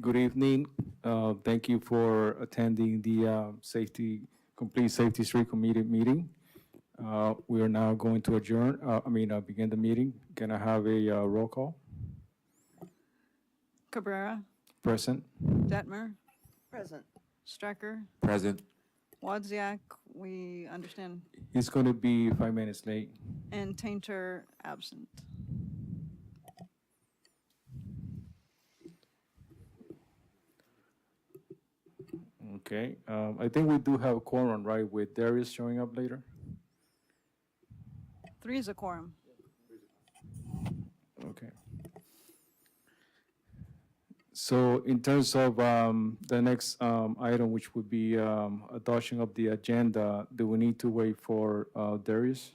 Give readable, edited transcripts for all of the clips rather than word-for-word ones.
Good evening. Thank you for attending the Complete Safety Street Committee meeting. We are now going to begin the meeting. Can I have a roll call? Cabrera, Present. Detmer, Present. Strecker, Present. Wozniak, we understand, He's going to be 5 minutes late. and Tainter absent. Okay. I think we do have a quorum, right, with Darius showing up later? 3 is a quorum. Okay. So in terms of the next item, which would be adoption of the agenda, do we need to wait for Darius?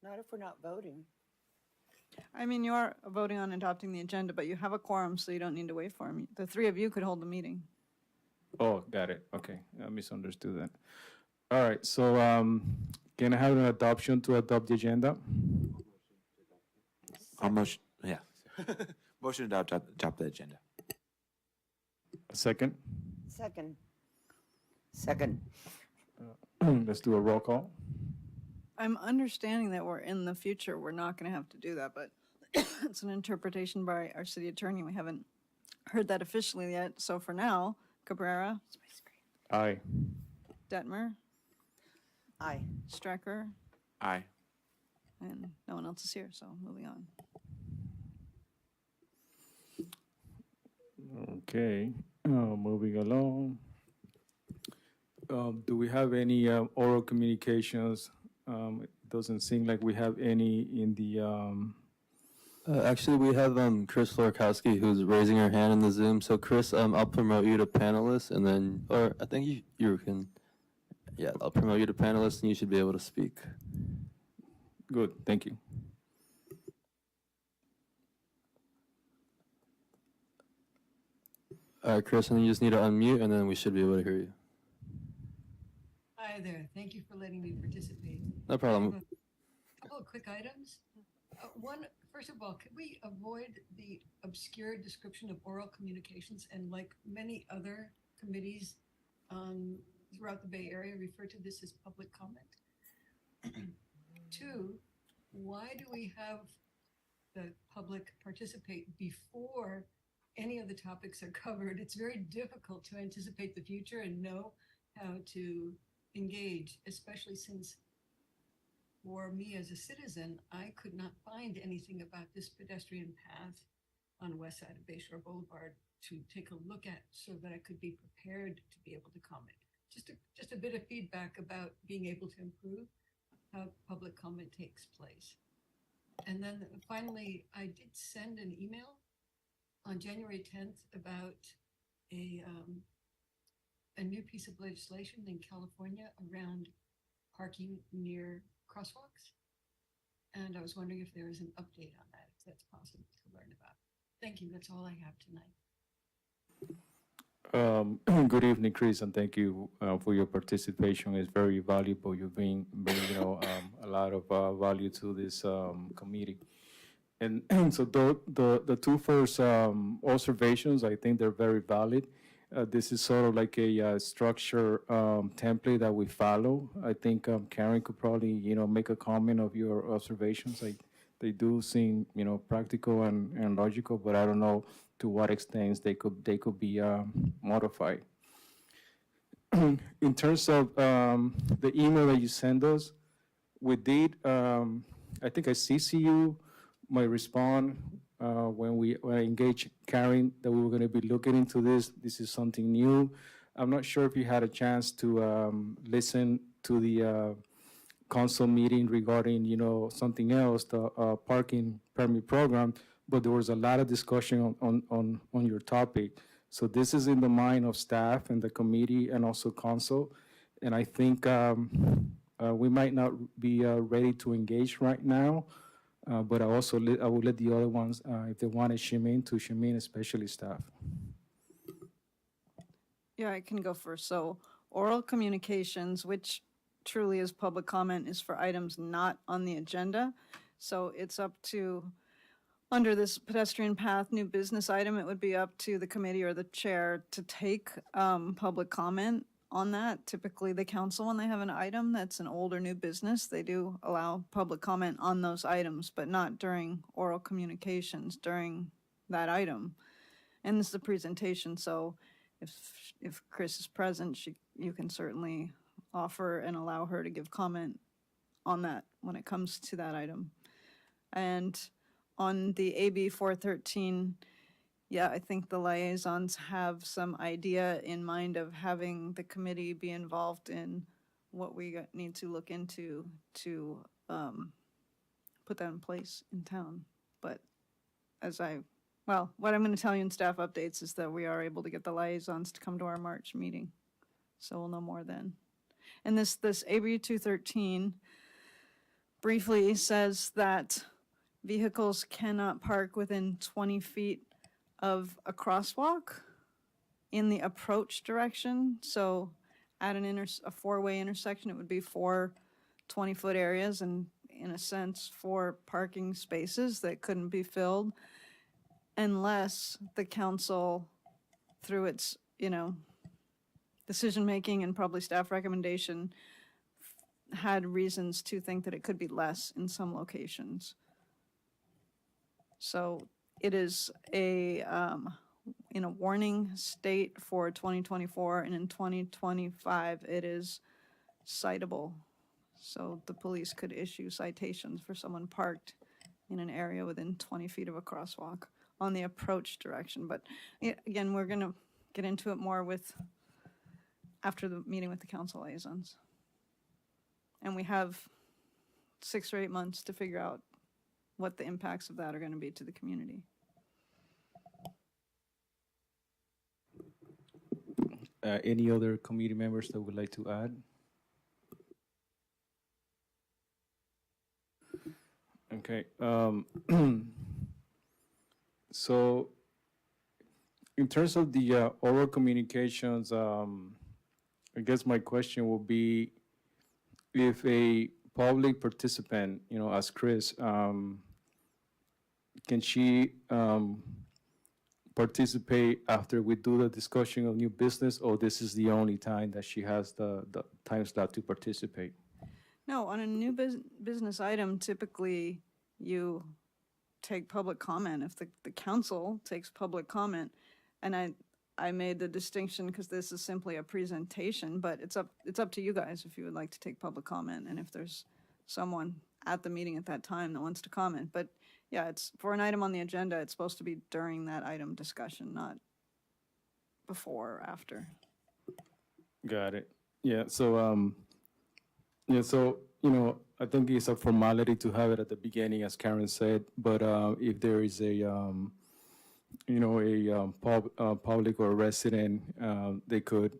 Not if we're not voting. I mean, you are voting on adopting the agenda, but you have a quorum, so you don't need to wait for him. The 3 of you could hold the meeting. Oh, got it. Okay, I misunderstood that. All right, so can I have an adoption to adopt the agenda? Motion, yeah. Motion to adopt the agenda. A second? Second. Second. Let's do a roll call. I'm understanding that we're in the future, we're not going to have to do that, but it's an interpretation by our city attorney. We haven't heard that officially yet. So for now, Cabrera, Aye. Detmer, Aye. Strecker, Aye. and no one else is here, so moving on. Okay, moving along. Do we have any oral communications? It doesn't seem like we have any in the, Actually, we have Chris Florkowski who's raising her hand in the Zoom. So Chris, I'll promote you to panelist, and then, or I think you can, yeah, I'll promote you to panelist, and you should be able to speak. good, thank you. All right, Chris, and you just need to unmute, and then we should be able to hear you. Hi there. Thank you for letting me participate. No problem. A couple of quick items. One, first of all, could we avoid the obscure description of oral communications, and like many other committees throughout the Bay Area refer to this as public comment? Two, why do we have the public participate before any of the topics are covered? It's very difficult to anticipate the future and know how to engage, especially since for me as a citizen, I could not find anything about this pedestrian path on the west side of Bayshore Boulevard to take a look at so that I could be prepared to be able to comment. Just a bit of feedback about being able to improve how public comment takes place. And then finally, I did send an email on January 10th about a new piece of legislation in California around parking near crosswalks. And I was wondering if there is an update on that, if that's possible to learn about. Thank you. That's all I have tonight. Good evening, Chris, and thank you for your participation. It's very valuable. You bring a lot of value to this committee. And so the two first observations, I think they're very valid. This is sort of like a structure template that we follow. I think Karen could probably, make a comment of your observations. They do seem, practical and logical, but I don't know to what extent they could be modified. In terms of the email that you send us, we did, I think I CC you, my respond when I engaged Karen that we were going to be looking into this. This is something new. I'm not sure if you had a chance to listen to the council meeting regarding, something else, the parking permit program, but there was a lot of discussion on your topic. So this is in the mind of staff and the committee and also council. And I think we might not be ready to engage right now. But I will let the other ones, if they want to chime in, especially staff. Yeah, I can go first. So oral communications, which truly is public comment, is for items not on the agenda. So it's up to under this pedestrian path new business item, it would be up to the committee or the chair to take public comment on that. Typically, the council, when they have an item that's an old or new business, they do allow public comment on those items, but not during oral communications during that item. And this is a presentation, so if Chris is present, you can certainly offer and allow her to give comment on that when it comes to that item. And on the AB 413, yeah, I think the liaisons have some idea in mind of having the committee be involved in what we need to look into to put that in place in town. But what I'm going to tell you in staff updates is that we are able to get the liaisons to come to our March meeting. So we'll know more then. And this AB 213 briefly says that vehicles cannot park within 20 feet of a crosswalk in the approach direction. So at a four-way intersection, it would be 4 20-foot areas and, in a sense, 4 parking spaces that couldn't be filled unless the council, through its, decision-making and probably staff recommendation, had reasons to think that it could be less in some locations. So it is in a warning state for 2024, and in 2025, it is citable. So the police could issue citations for someone parked in an area within 20 feet of a crosswalk on the approach direction. But again, we're going to get into it more after the meeting with the council liaisons. And we have 6 or 8 months to figure out what the impacts of that are going to be to the community. Any other committee members that would like to add? Okay. So in terms of the oral communications, I guess my question will be, if a public participant, as Chris, can she participate after we do the discussion of new business, or this is the only time that she has the time slot to participate? No, on a new business item, typically you take public comment. If the council takes public comment, and I made the distinction because this is simply a presentation, but it's up to you guys if you would like to take public comment, and if there's someone at the meeting at that time that wants to comment. But yeah, it's for an item on the agenda, it's supposed to be during that item discussion, not before or after. Got it. Yeah. So I think it's a formality to have it at the beginning, as Karen said. But if there is a public or resident, they could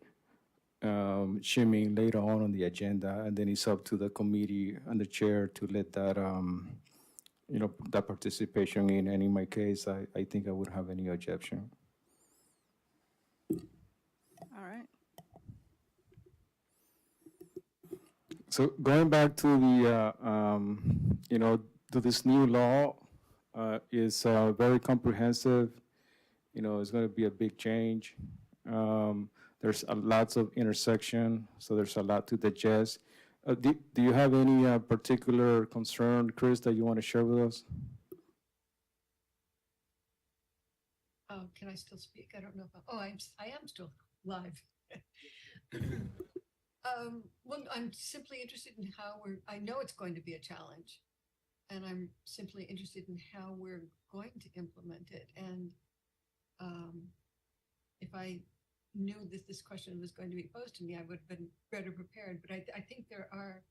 chime in later on the agenda, and then it's up to the committee and the chair to let that that participation in. And in my case, I think I wouldn't have any objection. All right. So going back to the to this new law, is very comprehensive. It's going to be a big change. There's lots of intersection, so there's a lot to digest. Do you have any particular concern, Chris, that you want to share with us? Can I still speak? I don't know if I am still live. Well, I'm simply interested in how I know it's going to be a challenge, and I'm simply interested in how we're going to implement it. And if I knew that this question was going to be posed to me, I would have been better prepared. But I think there are,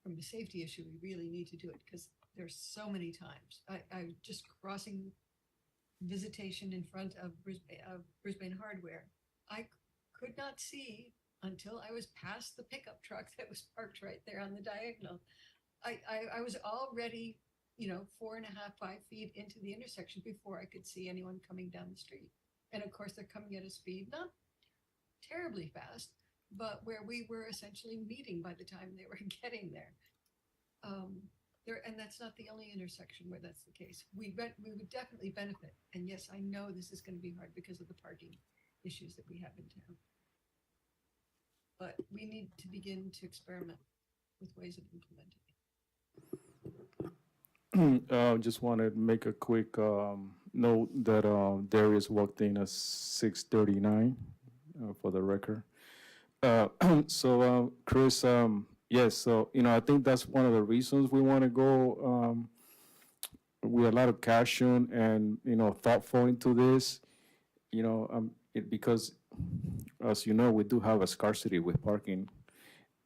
from the safety issue, we really need to do it because there's so many times. I just crossing visitation in front of Brisbane Hardware. I could not see until I was past the pickup truck that was parked right there on the diagonal. I was already, 4.5, 5 feet into the intersection before I could see anyone coming down the street. And of course, they're coming at a speed not terribly fast, but where we were essentially meeting by the time they were getting there. There, and that's not the only intersection where that's the case. We would definitely benefit. And yes, I know this is going to be hard because of the parking issues that we have in town. But we need to begin to experiment with ways of implementing it. Just want to make a quick note that Darius walked in at 6:39 for the record. So, Chris, yes, so, I think that's one of the reasons we want to go with a lot of caution and, thoughtful into this, because, as you know, we do have a scarcity with parking.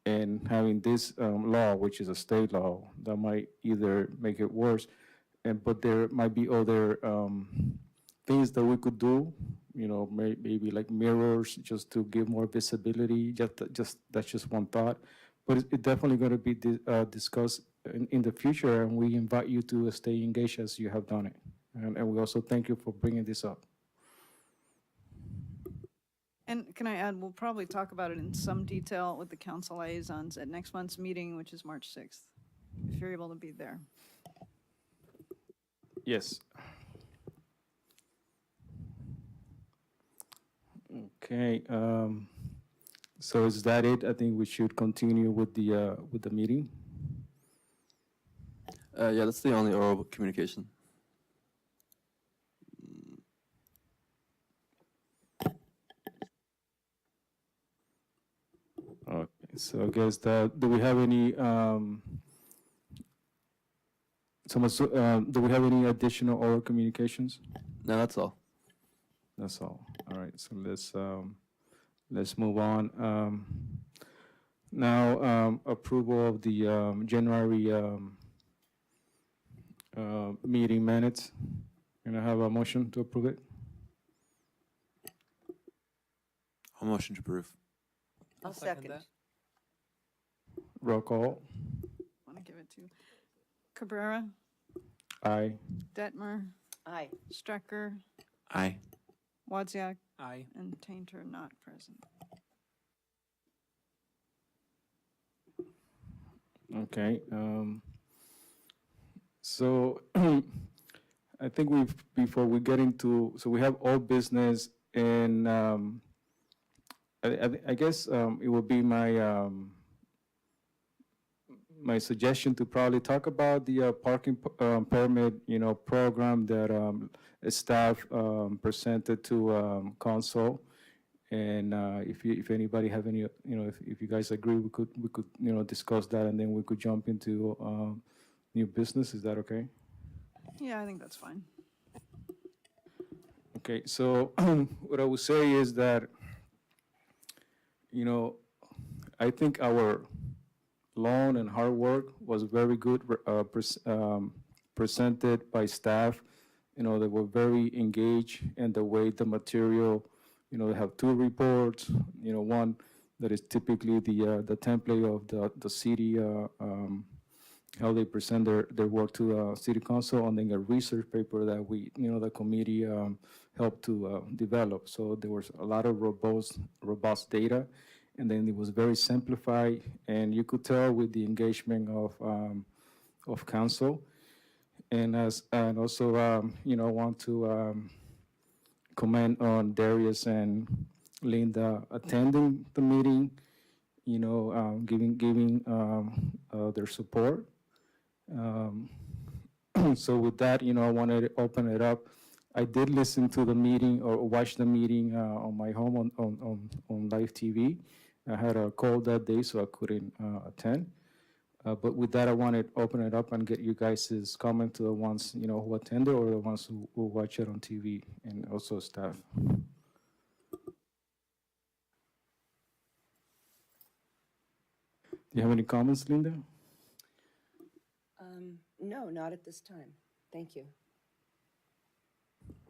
And having this law, which is a state law, that might either make it worse, but there might be other things that we could do, maybe like mirrors, just to give more visibility. That's just one thought, but it's definitely going to be discussed in the future, and we invite you to stay engaged as you have done it. And we also thank you for bringing this up. And can I add, we'll probably talk about it in some detail with the council liaisons at next month's meeting, which is March 6th, if you're able to be there. Yes. Okay. So is that it? I think we should continue with the meeting. Yeah, that's the only oral communication. Okay. So I guess that, do we have any do we have any additional oral communications? No, that's all. That's all. All right. So let's move on. Now, approval of the January meeting minutes. Can I have a motion to approve it? I'll motion to approve. I'll second. Roll call. Want to give it to Cabrera, Aye. Detmer, Aye. Strecker, Aye. Wozniak, Aye. and Tainter not present. Okay. So I think before we get into, so we have all business, and I guess it would be my suggestion to probably talk about the parking permit, program that staff presented to council. And if anybody have any, if you guys agree, we could discuss that, and then we could jump into new business. Is that okay? Yeah, I think that's fine. Okay, so what I would say is that, I think our long and hard work was very good, presented by staff. They were very engaged in the way the material, they have two reports, one that is typically the template of the city, how they present their work to city council, and then a research paper that the committee helped to develop. So there was a lot of robust data, and then it was very simplified, and you could tell with the engagement of council. And also, want to comment on Darius and Linda attending the meeting, giving their support. So with that, I wanted to open it up. I did listen to the meeting or watch the meeting on my home on live TV. I had a call that day, so I couldn't attend. But with that, I wanted to open it up and get you guys' comment to the ones, who attended or the ones who watch it on TV, and also staff. Do you have any comments, Linda? No, not at this time. Thank you.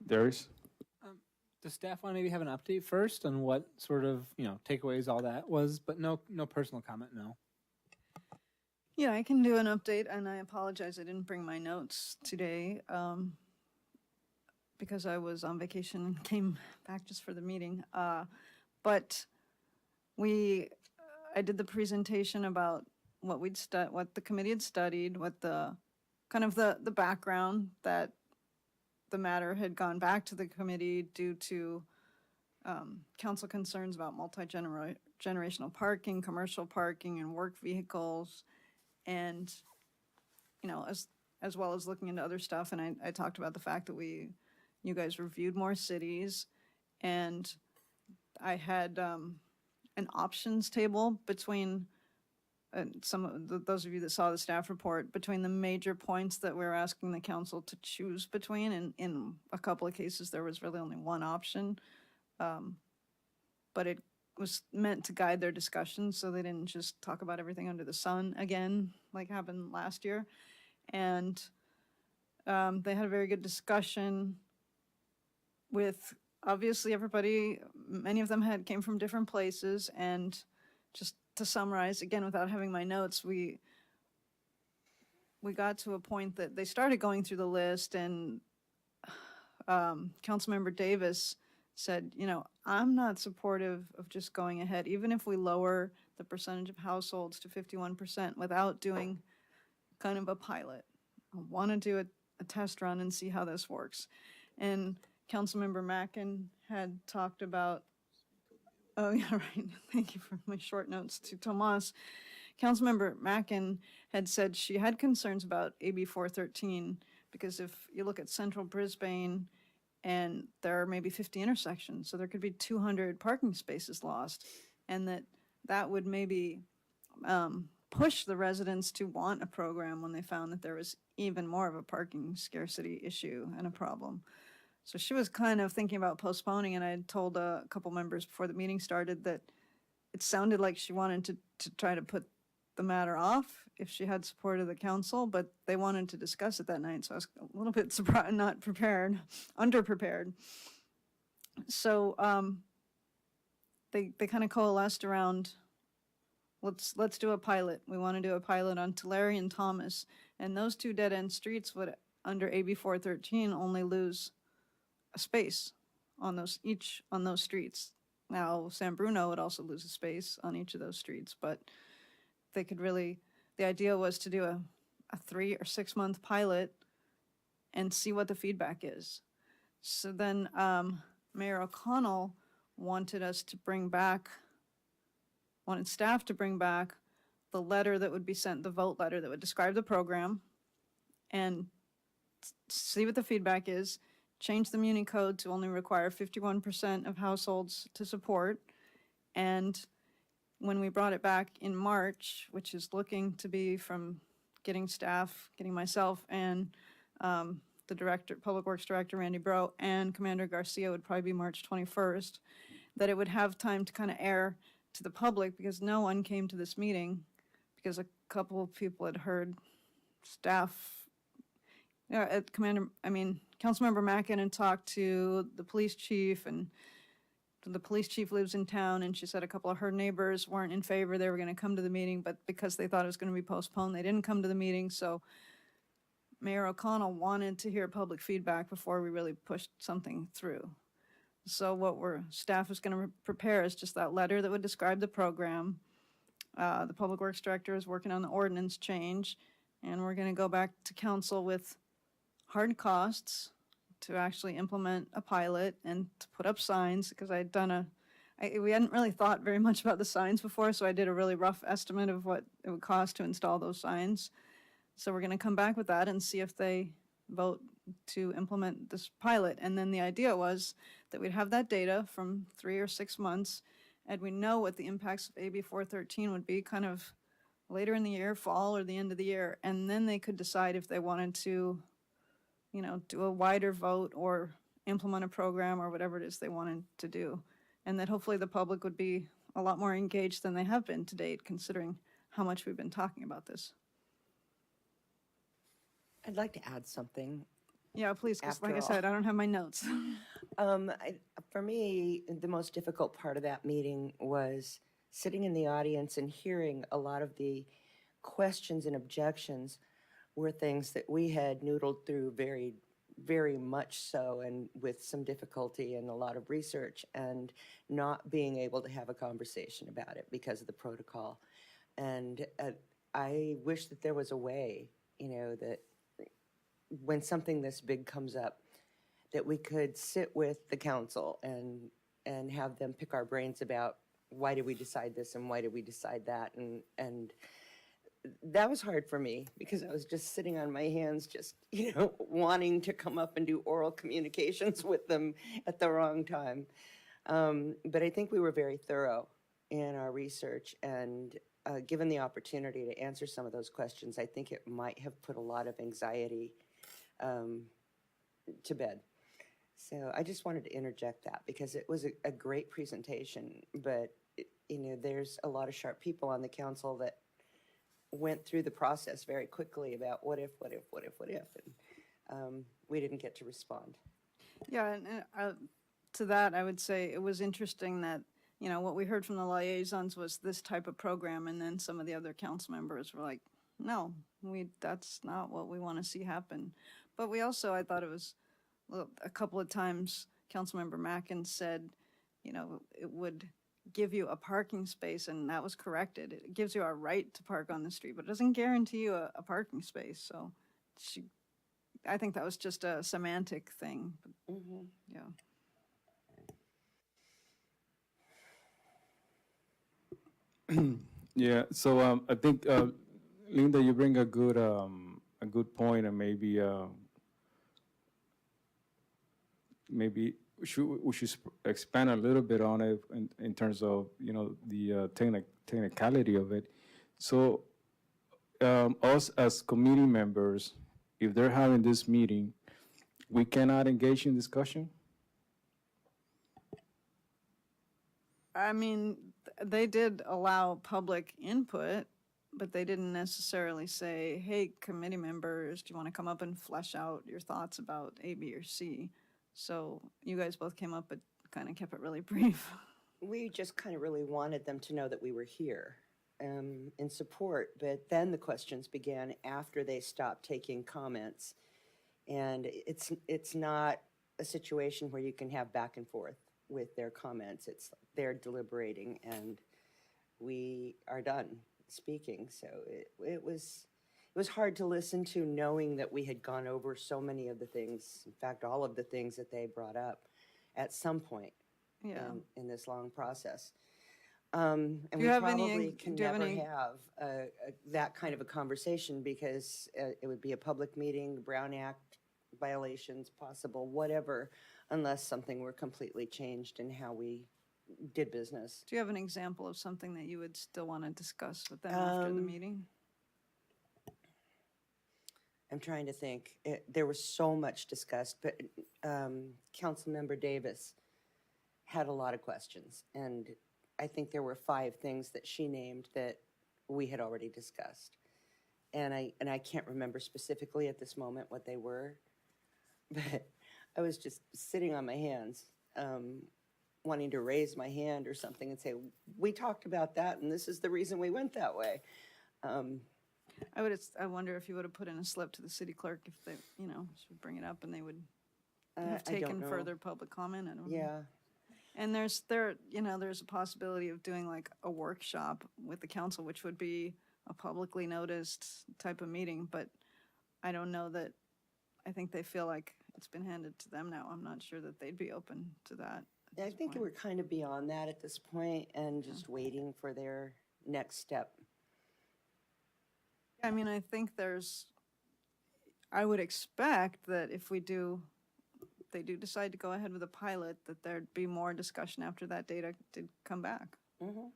Darius? Does staff want to maybe have an update first on what sort of, takeaways all that was, but no personal comment, no. Yeah, I can do an update, and I apologize, I didn't bring my notes today because I was on vacation and came back just for the meeting. But I did the presentation about what what the committee had studied, what the kind of the background that the matter had gone back to the committee due to council concerns about multi-generational parking, commercial parking, and work vehicles, and as well as looking into other stuff. And I talked about the fact that you guys reviewed more cities, and I had an options table between some of those of you that saw the staff report, between the major points that we were asking the council to choose between. And in a couple of cases, there was really only one option. But it was meant to guide their discussions so they didn't just talk about everything under the sun again, like happened last year. And they had a very good discussion with, obviously, everybody. Many of them came from different places. And just to summarize, again, without having my notes, we got to a point that they started going through the list, and Councilmember Davis said, I'm not supportive of just going ahead, even if we lower the percentage of households to 51% without doing kind of a pilot. I want to do a test run and see how this works. And Councilmember Mackin had talked about, oh yeah, right, thank you for my short notes to Tomas. Councilmember Mackin had said she had concerns about AB 413 because if you look at central Brisbane, and there are maybe 50 intersections, so there could be 200 parking spaces lost, and that would maybe push the residents to want a program when they found that there was even more of a parking scarcity issue and a problem. So she was kind of thinking about postponing, and I had told a couple members before the meeting started that it sounded like she wanted to try to put the matter off if she had support of the council, but they wanted to discuss it that night, so I was a little bit surprised, not prepared, underprepared. So they kind of coalesced around, let's do a pilot. We want to do a pilot on Tulare and Thomas, and those two dead-end streets would, under AB 413, only lose a space on those streets. Now, San Bruno would also lose a space on each of those streets, but they could really, the idea was to do a 3 or 6 month pilot and see what the feedback is. So then Mayor O'Connell wanted staff to bring back the letter that would be sent, the vote letter that would describe the program, and see what the feedback is, change the Muni Code to only require 51% of households to support, and when we brought it back in March, which is looking to be from getting myself and the director, Public Works Director, Randy Bro, and Commander Garcia, would probably be March 21st, that it would have time to kind of air to the public, because no one came to this meeting, because a couple of people had heard staff, Councilmember Mackin had talked to the police chief, and the police chief lives in town, and she said a couple of her neighbors weren't in favor. They were going to come to the meeting, but because they thought it was going to be postponed, they didn't come to the meeting. So Mayor O'Connell wanted to hear public feedback before we really pushed something through. So what staff is going to prepare is just that letter that would describe the program. The Public Works Director is working on the ordinance change, and we're going to go back to council with hard costs to actually implement a pilot and to put up signs, because we hadn't really thought very much about the signs before, so I did a really rough estimate of what it would cost to install those signs. So we're going to come back with that and see if they vote to implement this pilot. And then the idea was that we'd have that data from 3 or 6 months, and we know what the impacts of AB 413 would be kind of later in the year, fall or the end of the year, and then they could decide if they wanted to do a wider vote or implement a program or whatever it is they wanted to do. And that hopefully the public would be a lot more engaged than they have been to date, considering how much we've been talking about this. I'd like to add something. Yeah, please, because like I After all. said, I don't have my notes. For me, the most difficult part of that meeting was sitting in the audience and hearing a lot of the questions and objections were things that we had noodled through very, very much so, and with some difficulty and a lot of research, and not being able to have a conversation about it because of the protocol. And I wish that there was a way, that when something this big comes up, that we could sit with the council and have them pick our brains about why did we decide this and why did we decide that, and that was hard for me because I was just sitting on my hands, just wanting to come up and do oral communications with them at the wrong time. But I think we were very thorough in our research, and given the opportunity to answer some of those questions, I think it might have put a lot of anxiety to bed. So I just wanted to interject that because it was a great presentation, but there's a lot of sharp people on the council that went through the process very quickly about what if, and we didn't get to respond. Yeah, and to that, I would say it was interesting that, what we heard from the liaisons was this type of program, and then some of the other council members were like, no, that's not what we want to see happen. But we also, I thought it was, a couple of times, Councilmember Mackin said, it would give you a parking space, and that was corrected. It gives you a right to park on the street, but it doesn't guarantee you a parking space. So I think that was just a semantic thing. Mm-hmm. Yeah. Yeah, so I think, Linda, you bring a good point, and maybe we should expand a little bit on it in terms of the technicality of it. So us as committee members, if they're having this meeting, we cannot engage in discussion? I mean, they did allow public input, but they didn't necessarily say, hey, committee members, do you want to come up and flesh out your thoughts about A, B, or C? So you guys both came up, but kind of kept it really brief. We just kind of really wanted them to know that we were here in support, but then the questions began after they stopped taking comments. And it's not a situation where you can have back and forth with their comments. It's they're deliberating and we are done speaking. So it was hard to listen to, knowing that we had gone over so many of the things, in fact, all of the things that they brought up at some point in this long process. And we probably can never have that kind of a conversation because it would be a public meeting, Brown Act violations possible, whatever, unless something were completely changed in how we did business. Do you have an example of something that you would still want to discuss with them after the meeting? I'm trying to think. There was so much discussed, but Councilmember Davis had a lot of questions, and I think there were 5 things that she named that we had already discussed. And I can't remember specifically at this moment what they were, but I was just sitting on my hands, wanting to raise my hand or something and say, we talked about that, and this is the reason we went that way. I wonder if you would have put in a slip to the city clerk if they, should bring it up and they would have taken further public comment. I don't know. Yeah. And there's a possibility of doing like a workshop with the council, which would be a publicly noticed type of meeting, but I don't know that, I think they feel like it's been handed to them now. I'm not sure that they'd be open to that. I think we're kind of beyond that at this point and just waiting for their next step. I mean, I think I would expect that if they do decide to go ahead with a pilot, that there'd be more discussion after that data did come back. Mm-hmm.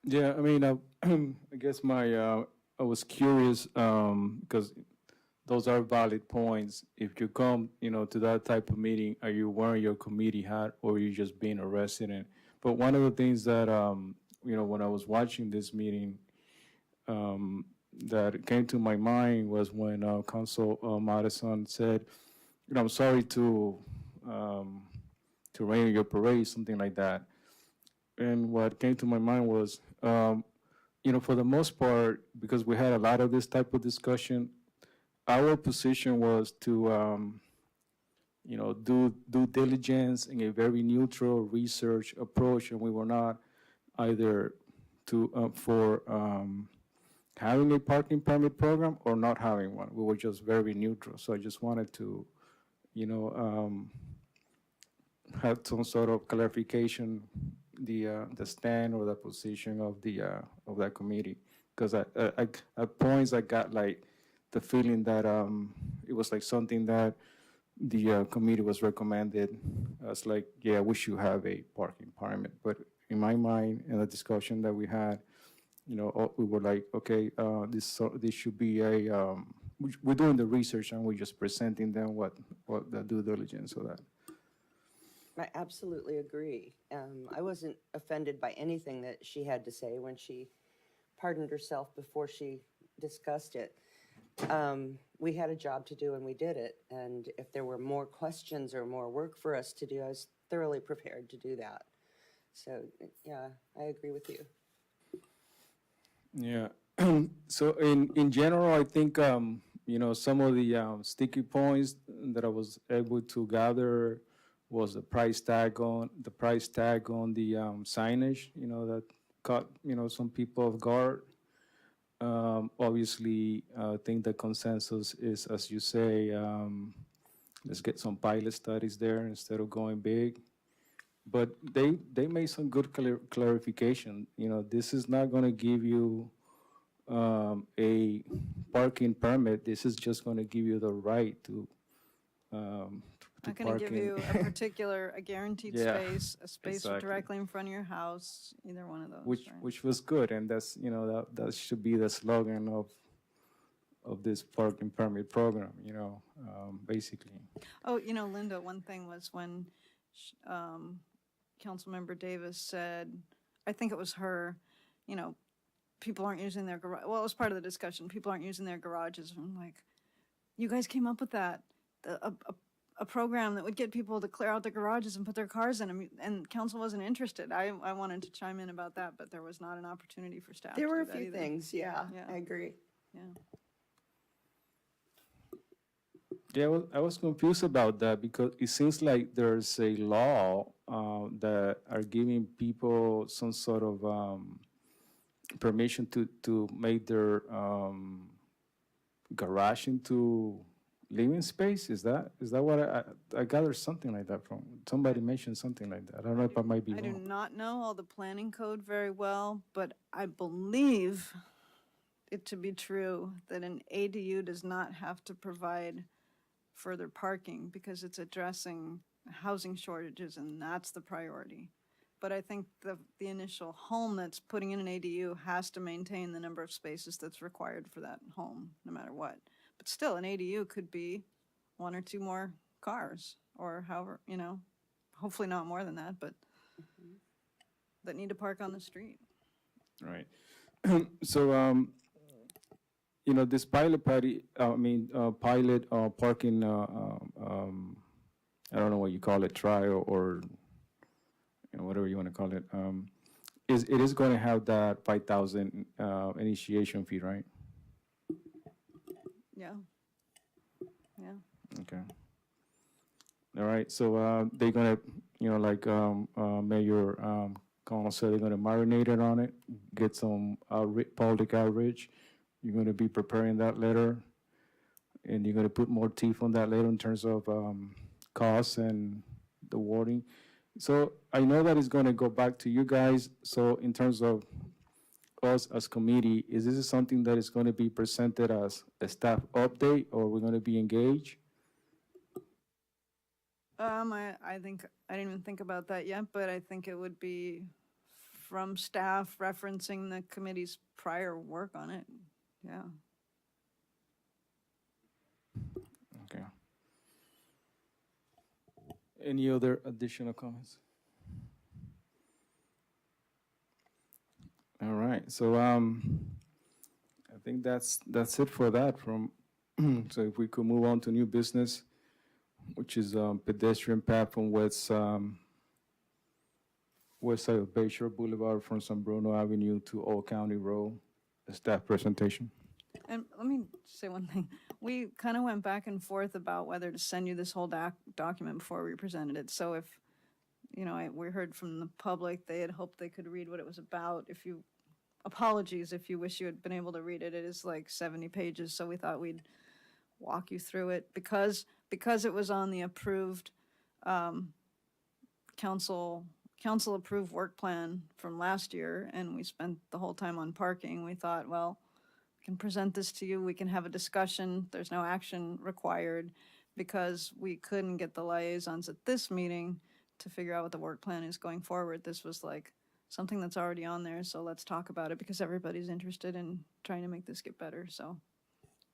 Yeah, I mean, I guess I was curious because those are valid points. If you come, to that type of meeting, are you wearing your committee hat or are you just being a resident? But one of the things that, when I was watching this meeting, that came to my mind was when Council Madison said, I'm sorry to rain on your parade, something like that. And what came to my mind was, for the most part, because we had a lot of this type of discussion, our position was to, do due diligence in a very neutral research approach, and we were not either for having a parking permit program or not having one. We were just very neutral. So I just wanted to, have some sort of clarification, the stand or the position of that committee. Because at points I got like the feeling that it was like something that the committee was recommended as like, yeah, we should have a parking permit. But in my mind, in the discussion that we had, we were like, okay, this should be we're doing the research and we're just presenting them what the due diligence of that. I absolutely agree. I wasn't offended by anything that she had to say when she pardoned herself before she discussed it. We had a job to do and we did it. And if there were more questions or more work for us to do, I was thoroughly prepared to do that. So, yeah, I agree with you. Yeah. So in general, I think, some of the sticky points that I was able to gather was the price tag on the signage, that caught, some people off guard. Obviously, I think the consensus is, as you say, let's get some pilot studies there instead of going big. But they made some good clarification. This is not going to give you a parking permit. This is just going to give you the right to Not going to give you a guaranteed Yeah, space, a space exactly. directly in front of your house, either one of those. which right? which was good, and that's that should be the slogan of this parking permit program. Basically. Oh, Linda, one thing was when Councilmember Davis said, I think it was her, people aren't using their garage. Well, it was part of the discussion. People aren't using their garages. And I'm like, you guys came up with that. A program that would get people to clear out their garages and put their cars in them, and council wasn't interested. I wanted to chime in about that, but there was not an opportunity for staff There to were do a that few either. things, yeah, Yeah. I agree. Yeah. Yeah, well, I was confused about that because it seems like there's a law that are giving people some sort of permission to make their garage into living space. Is that what I gathered something like that from somebody mentioned something like that. I don't know if I might be I do wrong. not know all the planning code very well, but I believe it to be true that an ADU does not have to provide further parking because it's addressing housing shortages and that's the priority. But I think the initial home that's putting in an ADU has to maintain the number of spaces that's required for that home, no matter what. But still, an ADU could be one or two more cars or however, hopefully not more than that, but that need to park on the street. Right. So this pilot pilot parking. I don't know what you call it, trial or whatever you want to call it. It is going to have that 5,000 initiation fee, right? Yeah. Yeah. Okay. All right. So they're gonna, Mayor Connell said they're gonna marinate it on it, get some public outreach. You're gonna be preparing that letter, and you're gonna put more teeth on that letter in terms of costs and the wording. So I know that it's gonna go back to you guys. So in terms of us as committee, is this something that is going to be presented as a staff update, or we're going to be engaged? I think, I didn't even think about that yet, but I think it would be from staff referencing the committee's prior work on it. Yeah. Okay. Any other additional comments? All right, so I think that's it for that. So if we could move on to new business, which is pedestrian path from westside of Bayshore Boulevard from San Bruno Avenue to Old County Road. A staff presentation. And let me say one thing. We kind of went back and forth about whether to send you this whole document before we presented it. So if, we heard from the public, they had hoped they could read what it was about. If you apologies if you wish you had been able to read it. It is like 70 pages, so we thought we'd walk you through it because it was on the approved council approved work plan from last year, and we spent the whole time on parking. We thought, well, we can present this to you, we can have a discussion, there's no action required, because we couldn't get the liaisons at this meeting to figure out what the work plan is going forward. This was like something that's already on there, so let's talk about it because everybody's interested in trying to make this get better. So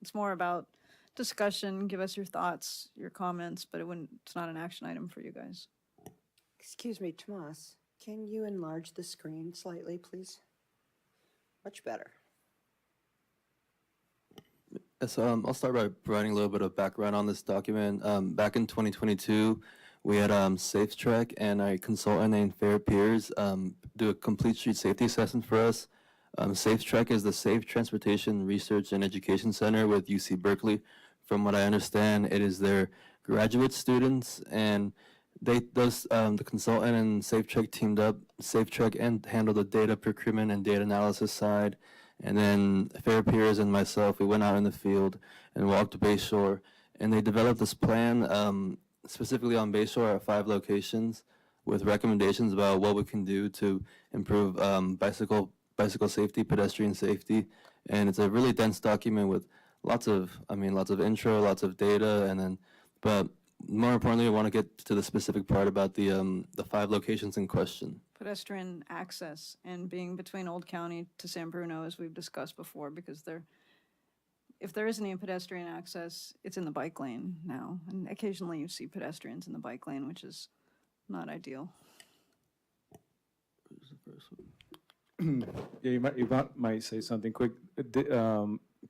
it's more about discussion, give us your thoughts, your comments, but it's not an action item for you guys. Excuse me, Tomas, can you enlarge the screen slightly, please? Much better. So I'll start by providing a little bit of background on this document. Back in 2022, we had SafeTrack and a consultant named Fair Peers do a complete street safety assessment for us. SafeTrack is the Safe Transportation Research and Education Center with UC Berkeley. From what I understand, it is their graduate students, and the consultant and SafeTrack teamed up. SafeTrack and handled the data procurement and data analysis side. And then Fair Peers and myself, we went out in the field and walked Bayshore, and they developed this plan specifically on Bayshore at 5 locations with recommendations about what we can do to improve bicycle safety, pedestrian safety. And it's a really dense document with lots of intro, lots of data, but more importantly, I want to get to the specific part about the 5 locations in question. Pedestrian access and being between Old County to San Bruno, as we've discussed before, because if there isn't any pedestrian access, it's in the bike lane now. And occasionally you see pedestrians in the bike lane, which is not ideal. Yeah, you might say something quick.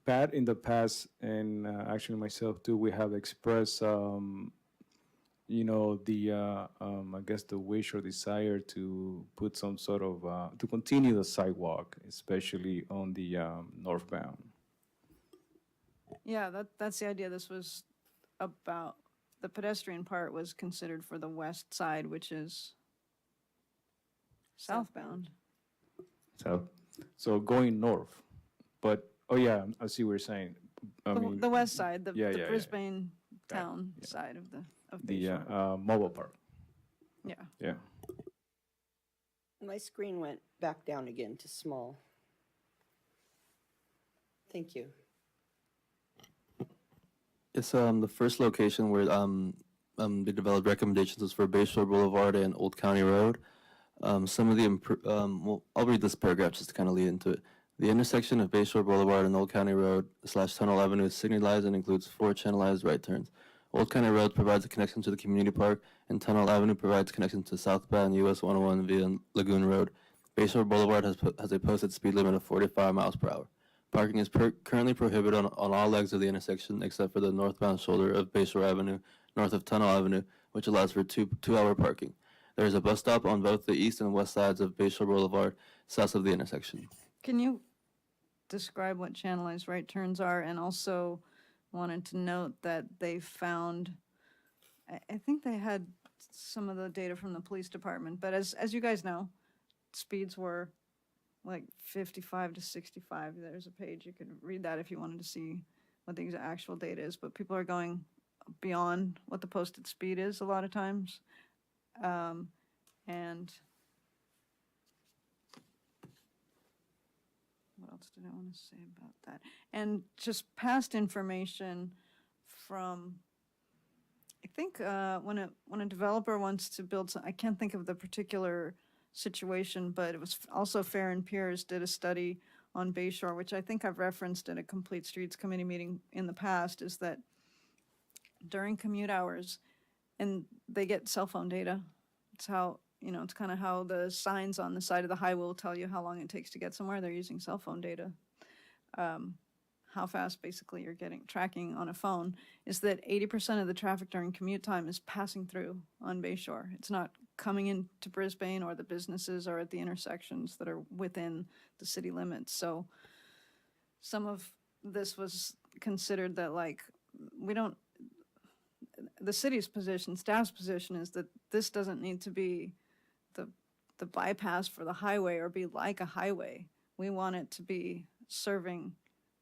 Pat, in the past, and actually myself too, we have expressed, I guess the wish or desire to put some sort of, to continue the sidewalk, especially on the northbound. Yeah, that's the idea. This was about, the pedestrian part was considered for the west side, which is southbound. So going north, but, oh yeah, I see what you're saying. I mean, The west side, the yeah. Brisbane Got it, town yeah. side of the Bayshore. mobile park, Yeah. yeah. My screen went back down again to small. Thank you. It's the first location where they developed recommendations was for Bayshore Boulevard and Old County Road. Some of the I'll read this paragraph just to kind of lead into it. The intersection of Bayshore Boulevard and Old County Road / Tunnel Avenue is signalized and includes 4 channelized right turns. Old County Road provides a connection to the community park, and Tunnel Avenue provides connection to southbound US 101 via Lagoon Road. Bayshore Boulevard has a posted speed limit of 45 miles per hour. Parking is currently prohibited on all legs of the intersection except for the northbound shoulder of Bayshore Avenue, north of Tunnel Avenue, which allows for two-hour parking. There is a bus stop on both the east and west sides of Bayshore Boulevard, south of the intersection. Can you describe what channelized right turns are? And also wanted to note that they found, I think they had some of the data from the police department, but as you guys know, speeds were like 55 to 65. There's a page, you could read that if you wanted to see what the actual data is, but people are going beyond what the posted speed is a lot of times. And what else did I want to say about that? And just past information from, I think when a developer wants to build some, I can't think of the particular situation, but it was also Fair and Peers did a study on Bayshore, which I think I've referenced at a Complete Streets Committee meeting in the past, is that during commute hours, and they get cell phone data. It's how, it's kind of how the signs on the side of the highway will tell you how long it takes to get somewhere. They're using cell phone data. How fast basically you're tracking on a phone is that 80% of the traffic during commute time is passing through on Bayshore. It's not coming into Brisbane or the businesses or at the intersections that are within the city limits. So some of this was considered that the city's position, staff's position is that this doesn't need to be the bypass for the highway or be like a highway. We want it to be serving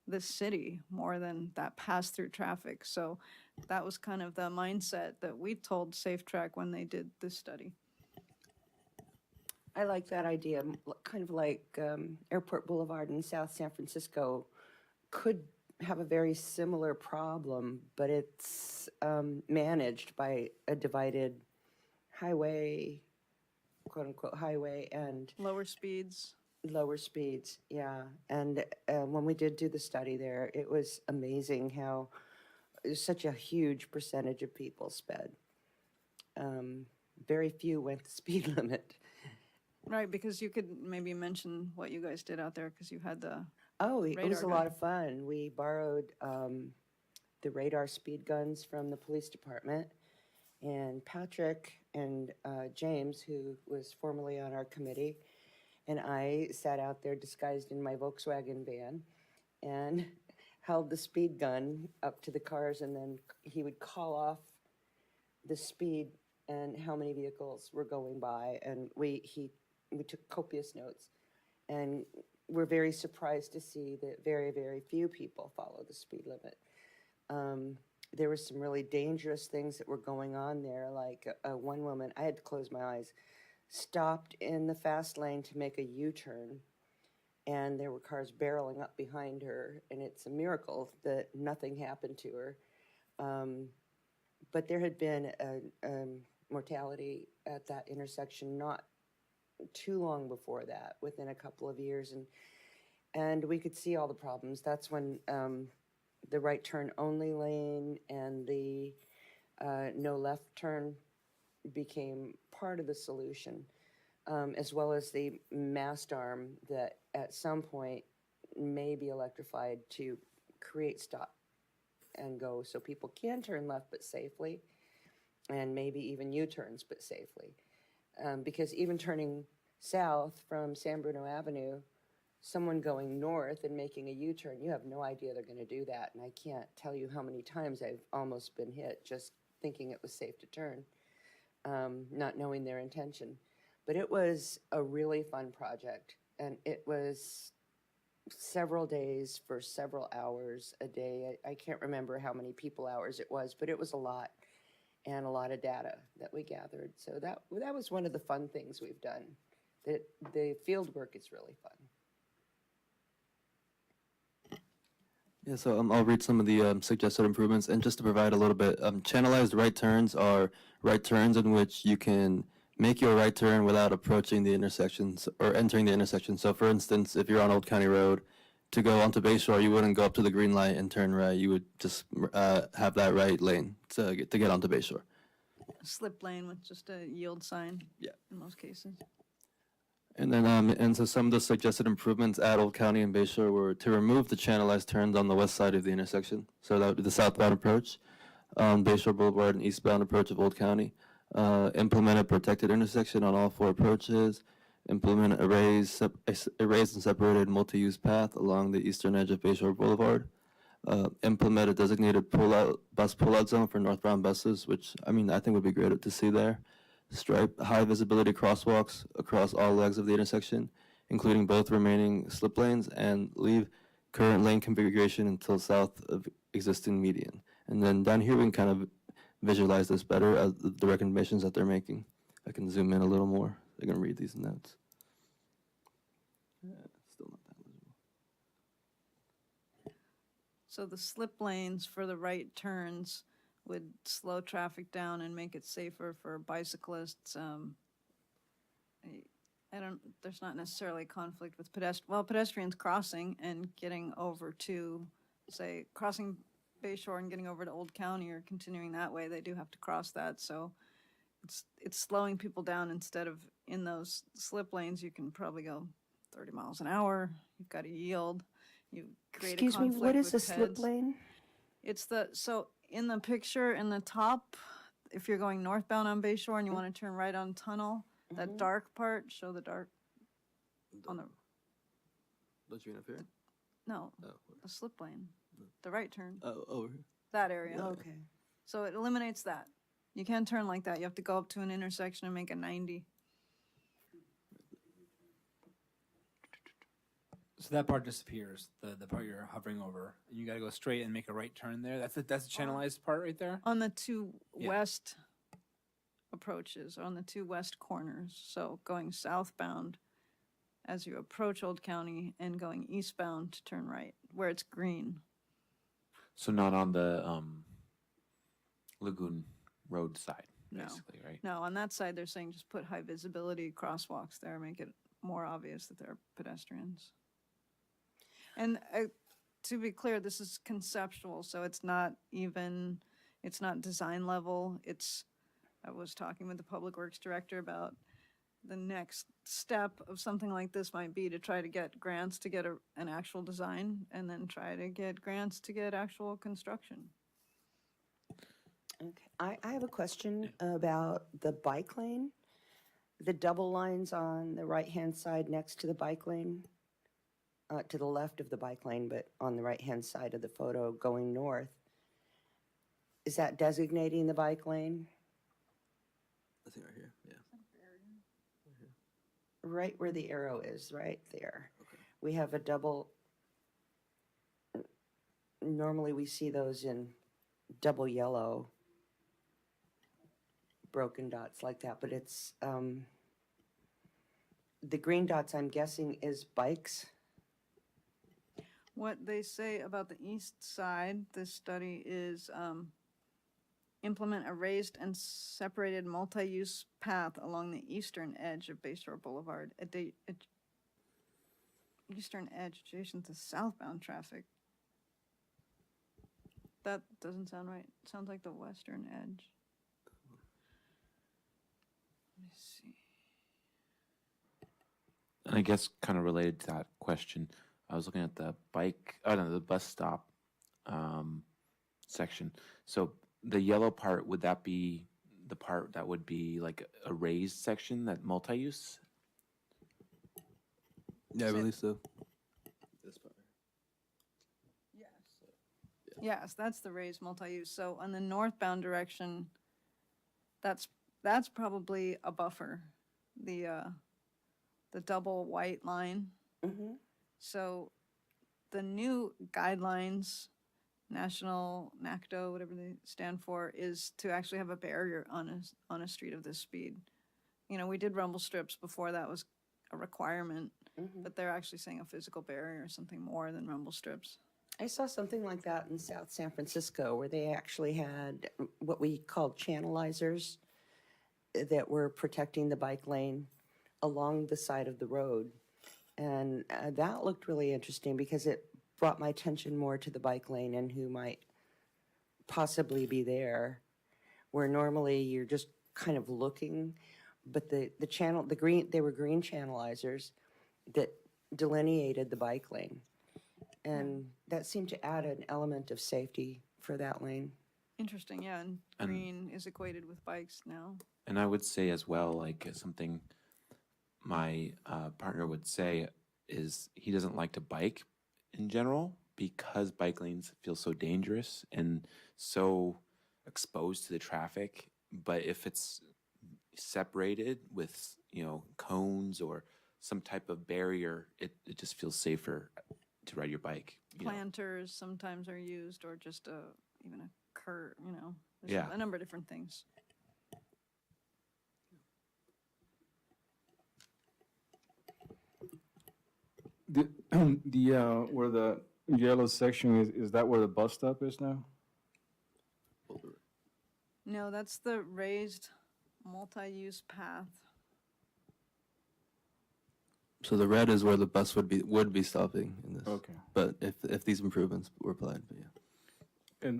this city more than that pass-through traffic. So that was kind of the mindset that we told Safe Track when they did this study. I like that idea, kind of like Airport Boulevard in South San Francisco could have a very similar problem, but it's managed by a divided highway, quote unquote highway, and Lower speeds. lower speeds. Yeah. And when we did do the study there, it was amazing how such a huge percentage of people sped. Very few went the speed limit. Right, because you could maybe mention what you guys did out there, because you had the, Oh, it was a Radar lot gun. of fun. We borrowed the radar speed guns from the police department. And Patrick and James, who was formerly on our committee, and I sat out there disguised in my Volkswagen van and held the speed gun up to the cars, and then he would call off the speed and how many vehicles were going by. And we took copious notes. And we're very surprised to see that very, very few people follow the speed limit. There were some really dangerous things that were going on there, like one woman, I had to close my eyes, stopped in the fast lane to make a U-turn, and there were cars barreling up behind her, and it's a miracle that nothing happened to her. But there had been a mortality at that intersection not too long before that, within a couple of years, and we could see all the problems. That's when the right turn only lane and the no left turn became part of the solution, as well as the mast arm that at some point may be electrified to create stop and go so people can turn left but safely, and maybe even U-turns but safely. Because even turning south from San Bruno Avenue, someone going north and making a U-turn, you have no idea they're going to do that. And I can't tell you how many times I've almost been hit just thinking it was safe to turn, not knowing their intention. But it was a really fun project, and it was several days for several hours a day. I can't remember how many people hours it was, but it was a lot, and a lot of data that we gathered. So that was one of the fun things we've done. The field work is really fun. Yeah, so I'll read some of the suggested improvements, and just to provide a little bit, channelized right turns are right turns in which you can make your right turn without approaching the intersections or entering the intersection. So for instance, if you're on Old County Road, to go onto Bayshore, you wouldn't go up to the green light and turn right. You would just have that right lane to get onto Bayshore. slip lane with just a yield sign. Yeah. In most cases. And then, and so some of the suggested improvements at Old County and Bayshore were to remove the channelized turns on the west side of the intersection. So that would be the southbound approach, Bayshore Boulevard and eastbound approach of Old County. Implement a protected intersection on all 4 approaches. Implement a raised and separated multi-use path along the eastern edge of Bayshore Boulevard. Implement a designated bus pull-out zone for northbound buses, which I think would be great to see there. Stripe high visibility crosswalks across all legs of the intersection, including both remaining slip lanes, and leave current lane configuration until south of existing median. And then down here we can kind of visualize this better as the recommendations that they're making. I can zoom in a little more. They're going to read these notes. Still not that visible. So the slip lanes for the right turns would slow traffic down and make it safer for bicyclists. There's not necessarily conflict with pedestrians crossing and getting over to, say, crossing Bayshore and getting over to Old County or continuing that way, they do have to cross that. So it's slowing people down. Instead of in those slip lanes, you can probably go 30 miles an hour. You've got to yield. You create Excuse a me, conflict what is a with slip peds. lane? It's so in the picture in the top, if you're going northbound on Bayshore and you want to turn right on Tunnel, that dark part, show the dark on the, Don't you mean up here? no, Oh, the slip lane, the right turn, over here. that area. Okay. So it eliminates that. You can't turn like that. You have to go up to an intersection and make a 90. So that part disappears, the part you're hovering over. And you gotta go straight and make a right turn there. That's the channelized part right there? On the two Yeah. west approaches, on the two west corners, so going southbound as you approach Old County and going eastbound to turn right, where it's green. So not on the Lagoon Road side, No. basically, right? No, on that side, they're saying just put high visibility crosswalks there, make it more obvious that there are pedestrians. And to be clear, this is conceptual, so it's not design level. I was talking with the Public Works Director about the next step of something like this might be to try to get grants to get an actual design and then try to get grants to get actual construction. Okay, I have a question about the bike lane. The double lines on the right-hand side next to the bike lane, to the left of the bike lane, but on the right-hand side of the photo going north. Is that designating the bike lane? I think right here, yeah. Right where the arrow is, right there. We have a double, normally we see those in double yellow, broken dots like that, but it's, the green dots, I'm guessing, is bikes. What they say about the east side, this study is implement a raised and separated multi-use path along the eastern edge of Bayshore Boulevard, eastern edge adjacent to southbound traffic. That doesn't sound right. It sounds like the western edge. Let me see. And I guess kind of related to that question, I was looking at the the bus stop section. So the yellow part, would that be the part that would be like a raised section, that multi-use? Yeah, I believe so. This part. Yes, that's the raised multi-use. So on the northbound direction, that's probably a buffer, the double white line. Mm-hmm. So the new guidelines, National NACDO, whatever they stand for, is to actually have a barrier on a street of this speed. You know, we did rumble strips before that was a requirement, but they're actually saying a physical barrier or something more than rumble strips. I saw something like that in South San Francisco where they actually had what we called channelizers that were protecting the bike lane along the side of the road. And that looked really interesting because it brought my attention more to the bike lane and who might possibly be there, where normally you're just kind of looking, but they were green channelizers that delineated the bike lane. And that seemed to add an element of safety for that lane. Interesting, yeah, and green is equated with bikes now. And I would say as well, like something my partner would say is he doesn't like to bike in general because bike lanes feel so dangerous and so exposed to the traffic. But if it's separated with, cones or some type of barrier, it just feels safer to ride your bike. Planters sometimes are used, or just even a curve, there's Yeah. a number of different things. Where the yellow section is that where the bus stop is now? No, that's the raised multi-use path. So the red is where the bus would be stopping in this. Okay. But if these improvements were applied, but yeah.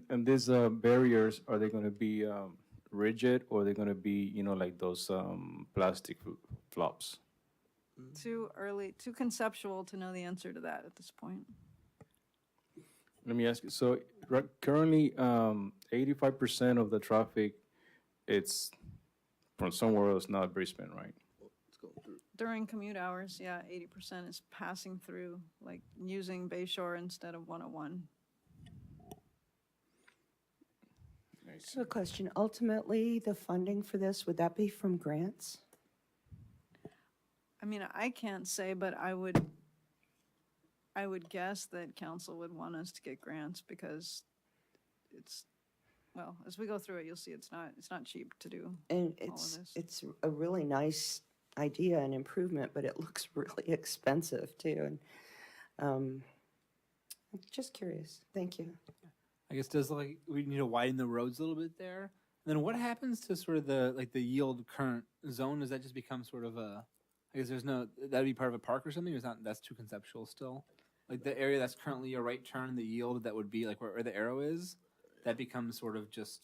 And these barriers, are they going to be rigid, or are they going to be, like those plastic flops? Too early, too conceptual to know the answer to that at this point. Let me ask you, so currently 85% of the traffic, it's from somewhere else, not Brisbane, right? During commute hours, yeah, 80% is passing through, like using Bayshore instead of 101. So a question, ultimately, the funding for this, would that be from grants? I mean, I can't say, but I would I would guess that council would want us to get grants because it's, well, as we go through it, you'll see it's not cheap to do. And all of this. it's a really nice idea and improvement, but it looks really expensive too. And I'm just curious. Thank you. I guess we need to widen the roads a little bit there. And then what happens to sort of the yield current zone? Does that just become sort of I guess that'd be part of a park or something, or is that's too conceptual still? Like the area that's currently a right turn, the yield that would be like where the arrow is, that becomes sort of just.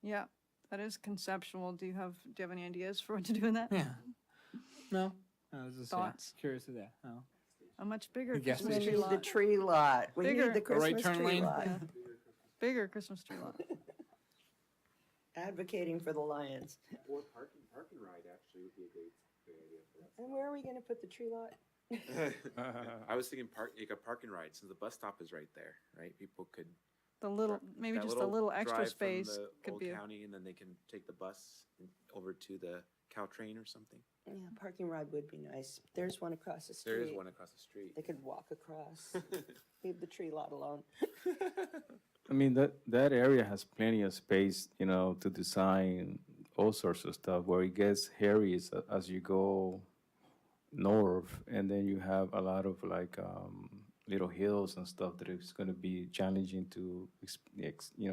Yeah, that is conceptual. Do you have any ideas for what to do in that? Yeah. No. I was just Thoughts? curious of that. No. A much bigger Gas Christmas We tree need lot. the tree lot. We Bigger. need the A right Christmas turn tree lane. lot. Yeah. Bigger Christmas tree lot. Advocating for the Lions. Or park and ride actually would be a great idea for that. And where are we going to put the tree lot? I was thinking like a park and ride, since the bus stop is right there, right? People could Maybe that just a little extra drive from space the could old be. county, and then they can take the bus over to the Caltrain or something. Yeah, parking ride would be nice. There's one across the street. There is one across the street. They could walk across. Leave the tree lot alone. I mean, that area has plenty of space, to design all sorts of stuff. Where it gets hairy is as you go north, and then you have a lot of little hills and stuff that is going to be challenging to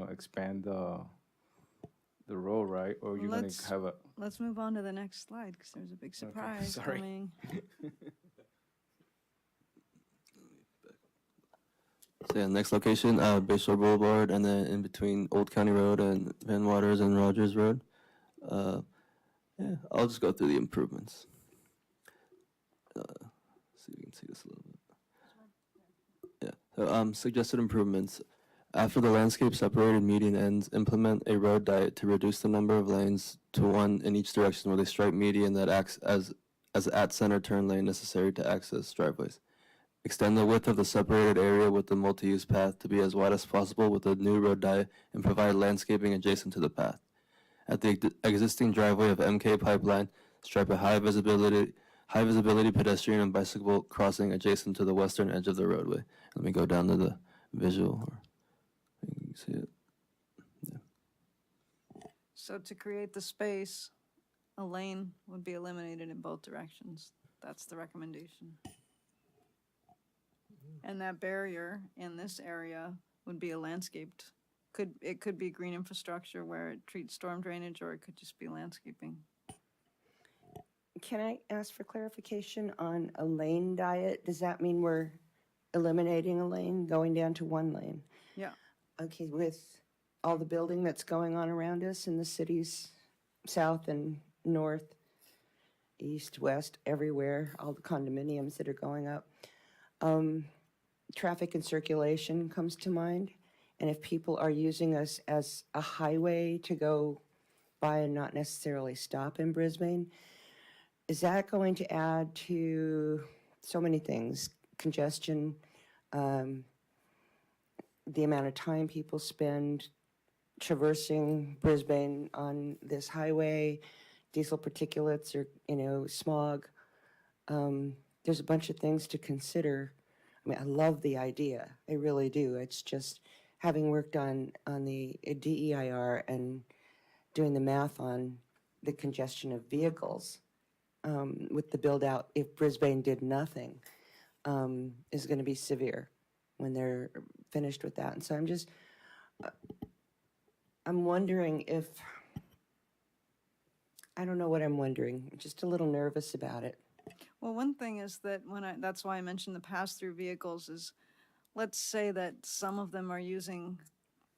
expand the road, right? Or you're going to have a. Let's move on to the next slide because there's a big surprise sorry. coming. So yeah, next location, Bayshore Boulevard, and then in between Old County Road and Van Waters and Rogers Road. Yeah, I'll just go through the improvements. See if you can see this a little bit. Yeah, so suggested improvements. After the landscape separated median ends, implement a road diet to reduce the number of lanes to one in each direction with a striped median that acts as at center turn lane necessary to access driveways. Extend the width of the separated area with the multi-use path to be as wide as possible with the new road diet and provide landscaping adjacent to the path. At the existing driveway of MK Pipeline, stripe a high visibility pedestrian and bicycle crossing adjacent to the western edge of the roadway. Let me go down to the visual, or you can see it. So to create the space, a lane would be eliminated in both directions. That's the recommendation. And that barrier in this area would be a landscaped. It could be green infrastructure where it treats storm drainage, or it could just be landscaping. Can I ask for clarification on a lane diet? Does that mean we're eliminating a lane, going down to one lane? Yeah. Okay, with all the building that's going on around us in the cities, south and north, east, west, everywhere, all the condominiums that are going up. Traffic and circulation comes to mind. And if people are using us as a highway to go by and not necessarily stop in Brisbane, is that going to add to so many things? Congestion, the amount of time people spend traversing Brisbane on this highway, diesel particulates or, smog. There's a bunch of things to consider. I mean, I love the idea. I really do. It's just having worked on the DEIR and doing the math on the congestion of vehicles with the build out, if Brisbane did nothing, is going to be severe when they're finished with that. And so I'm wondering if, I don't know what I'm wondering. I'm just a little nervous about it. Well, one thing is that that's why I mentioned the pass-through vehicles is, let's say that some of them are using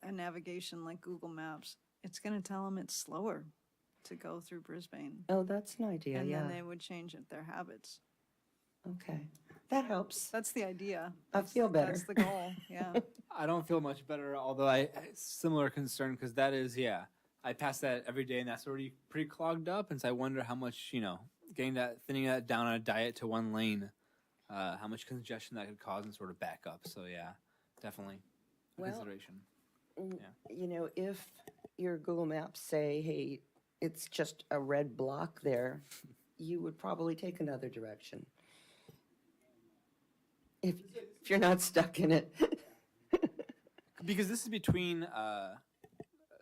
a navigation like Google Maps. It's going to tell them it's slower to go through Brisbane. Oh, that's an idea, And yeah. then they would change their habits. Okay, that helps. That's the idea. I feel better. That's the goal, yeah. I don't feel much better, although I similar concern because that is, yeah, I pass that every day and that's already pretty clogged up. And so I wonder how much, thinning that down on a diet to one lane, how much congestion that could cause and sort of back up. So yeah, definitely a Well, consideration. If your Google Maps say, hey, it's just a red block there, you would probably take another direction. if you're not stuck in it. Because this is between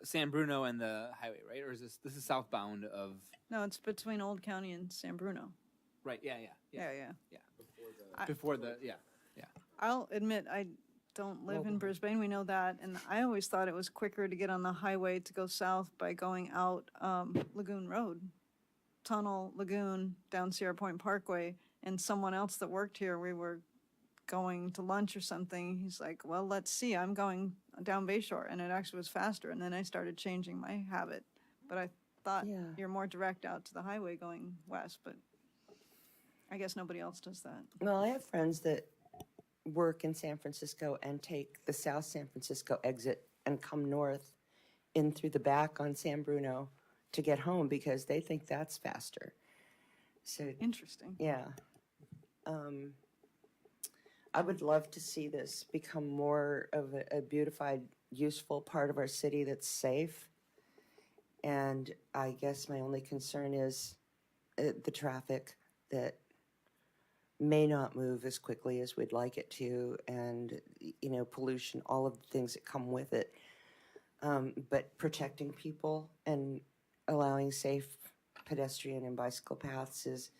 San Bruno and the highway, right? Or is this is southbound of? No, it's between Old County and San Bruno. Right. Yeah. Yeah. Before the I'll admit, I don't live in Brisbane, we know that, and I always thought it was quicker to get on the highway to go south by going out Lagoon Road, Tunnel, Lagoon, down Sierra Point Parkway, and someone else that worked here, we were going to lunch or something, he's like, well, let's see, I'm going down Bayshore, and it actually was faster, and then I started changing my habit, but I thought Yeah. you're more direct out to the highway going west, but I guess nobody else does that. Well, I have friends that work in San Francisco and take the South San Francisco exit and come north in through the back on San Bruno to get home because they think that's faster. So, Interesting. yeah. I would love to see this become more of a beautified, useful part of our city that's safe. And I guess my only concern is the traffic that may not move as quickly as we'd like it to, and, you know, pollution, all of the things that come with it. But protecting people and allowing safe pedestrian and bicycle paths is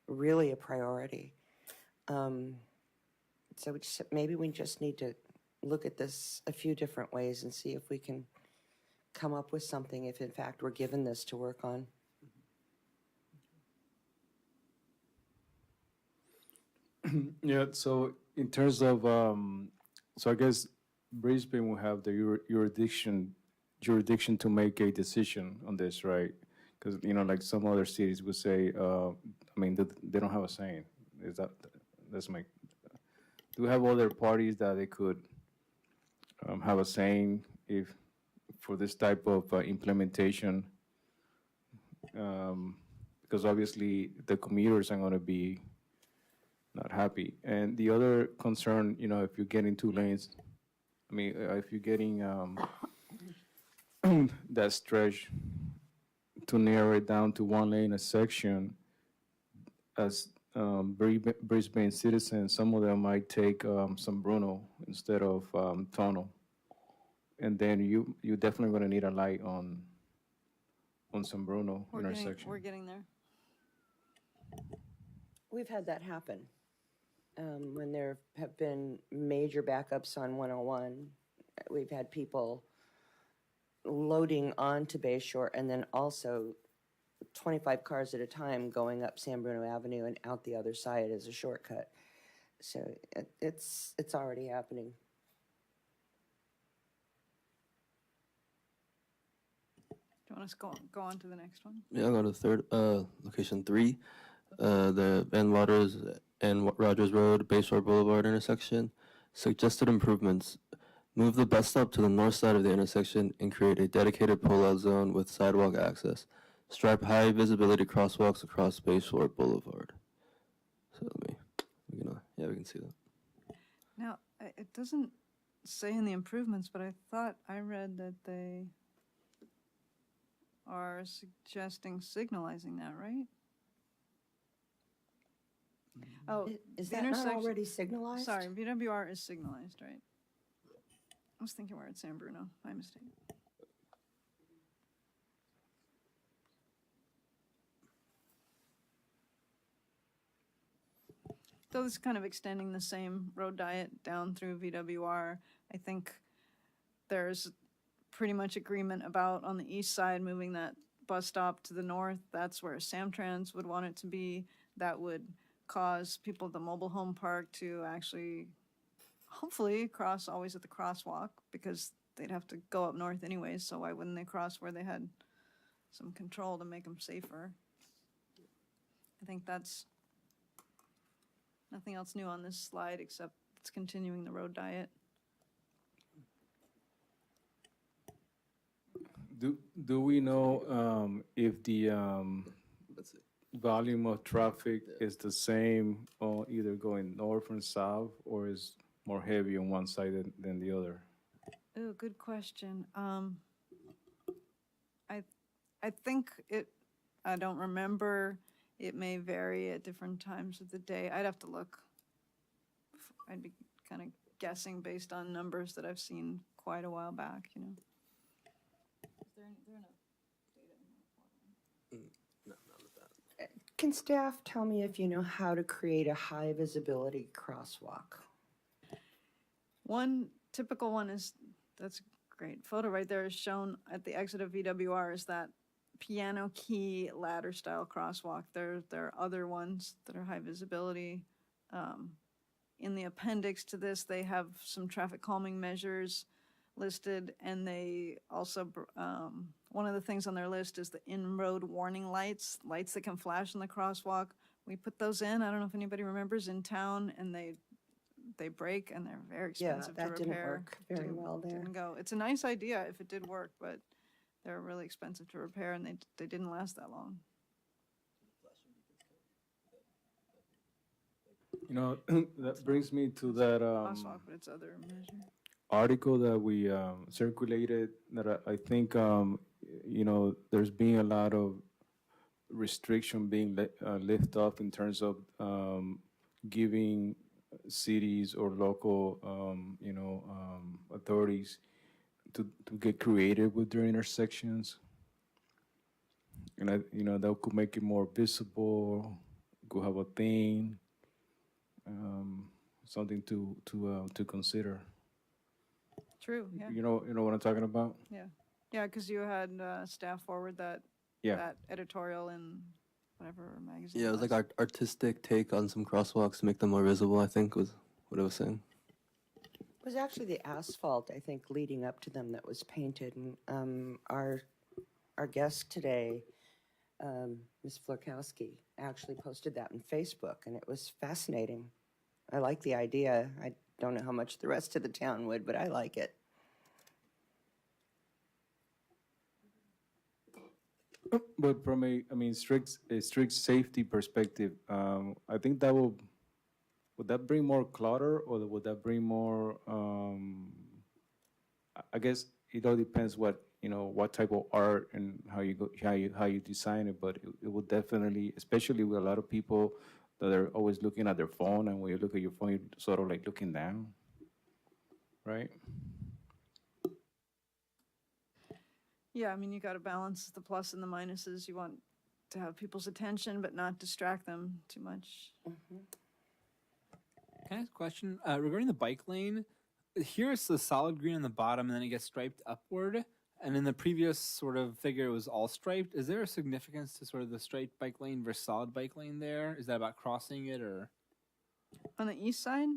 really a priority. So maybe we just need to look at this a few different ways and see if we can come up with something if in fact we're given this to work on. Yeah, so in terms of, so I guess Brisbane will have the jurisdiction to make a decision on this, right? Because, you know, like some other cities would say, I mean, they don't have a saying. That's my, do we have other parties that they could have a saying if, for this type of implementation? Because obviously the commuters are going to be not happy. And the other concern, you know, if you're getting 2 lanes, I mean, if you're getting that stretch to narrow it down to 1 lane a section, as Brisbane citizens, some of them might take San Bruno instead of Tunnel. And then you definitely going to need a light on San Bruno intersection. We're getting there. We've had that happen. When there have been major backups on 101, we've had people loading onto Bayshore and then also 25 cars at a time going up San Bruno Avenue and out the other side as a shortcut. So it's already happening. Do you want us to go on to the next one? Yeah, I'll go to third, location 3, the Van Waters and Rogers Road, Bayshore Boulevard intersection. Suggested improvements: move the bus stop to the north side of the intersection and create a dedicated pull-out zone with sidewalk access. Stripe high visibility crosswalks across Bayshore Boulevard. So we can see that. Now, it doesn't say in the improvements, but I thought I read that they are suggesting signalizing that, right? Oh, Is the that not intersection- already signalized? Sorry, VWR is signalized, right? I was thinking we're at San Bruno, my mistake. So this is kind of extending the same road diet down through VWR. I think there's pretty much agreement about on the east side, moving that bus stop to the north. That's where Samtrans would want it to be. That would cause people at the mobile home park to actually, hopefully, cross always at the crosswalk, because they'd have to go up north anyways, so why wouldn't they cross where they had some control to make them safer? I think that's nothing else new on this slide except it's continuing the road diet. Do we know if the Let's see. volume of traffic is the same or either going north and south, or is more heavy on one side than the other? Oh, good question. I think I don't remember. It may vary at different times of the day. I'd have to look. I'd be kind of guessing based on numbers that I've seen quite a while back, you know. Is there enough data in that? Can staff tell me if you know how to create a high visibility crosswalk? One typical one is, that's a great photo right there, is shown at the exit of VWR, is that piano key ladder style crosswalk. There are other ones that are high visibility. In the appendix to this, they have some traffic calming measures listed, and they also, one of the things on their list is the in-road warning lights that can flash in the crosswalk. We put those in, I don't know if anybody remembers, in town, and they break and they're very Yeah, expensive to that repair. didn't work very well there. Didn't go. It's a nice idea if it did work, but they're really expensive to repair, and they didn't last that long. You know, that brings me to that Crosswalk, but it's other measure. article that we circulated that I think, you know, there's been a lot of restriction being lifted off in terms of giving cities or local, you know, authorities to get creative with their intersections. And you know, that could make it more visible, could have a theme, something to consider. True, yeah. You know what I'm talking about? Yeah, because you had staff forward that editorial in whatever magazine. Yeah, it was like artistic take on some crosswalks to make them more visible, I think was what it was saying. It was actually the asphalt, I think, leading up to them that was painted. And our guest today, Ms. Florkowski, actually posted that on Facebook, and it was fascinating. I like the idea. I don't know how much the rest of the town would, but I like it. But from a strict safety perspective, I think that would that bring more clutter, or would that bring more? I guess it all depends what type of art and how you design it. But it would definitely, especially with a lot of people that are always looking at their phone, and when you look at your phone, you're sort of like looking down, right? Yeah, I mean, you got to balance the plus and the minuses. You want to have people's attention, but not distract them too much. Can I ask a question regarding the bike lane? Here it's the solid green on the bottom, and then it gets striped upward. And in the previous sort of figure, it was all striped. Is there a significance to sort of the striped bike lane versus solid bike lane there? Is that about crossing it, or? On the east side?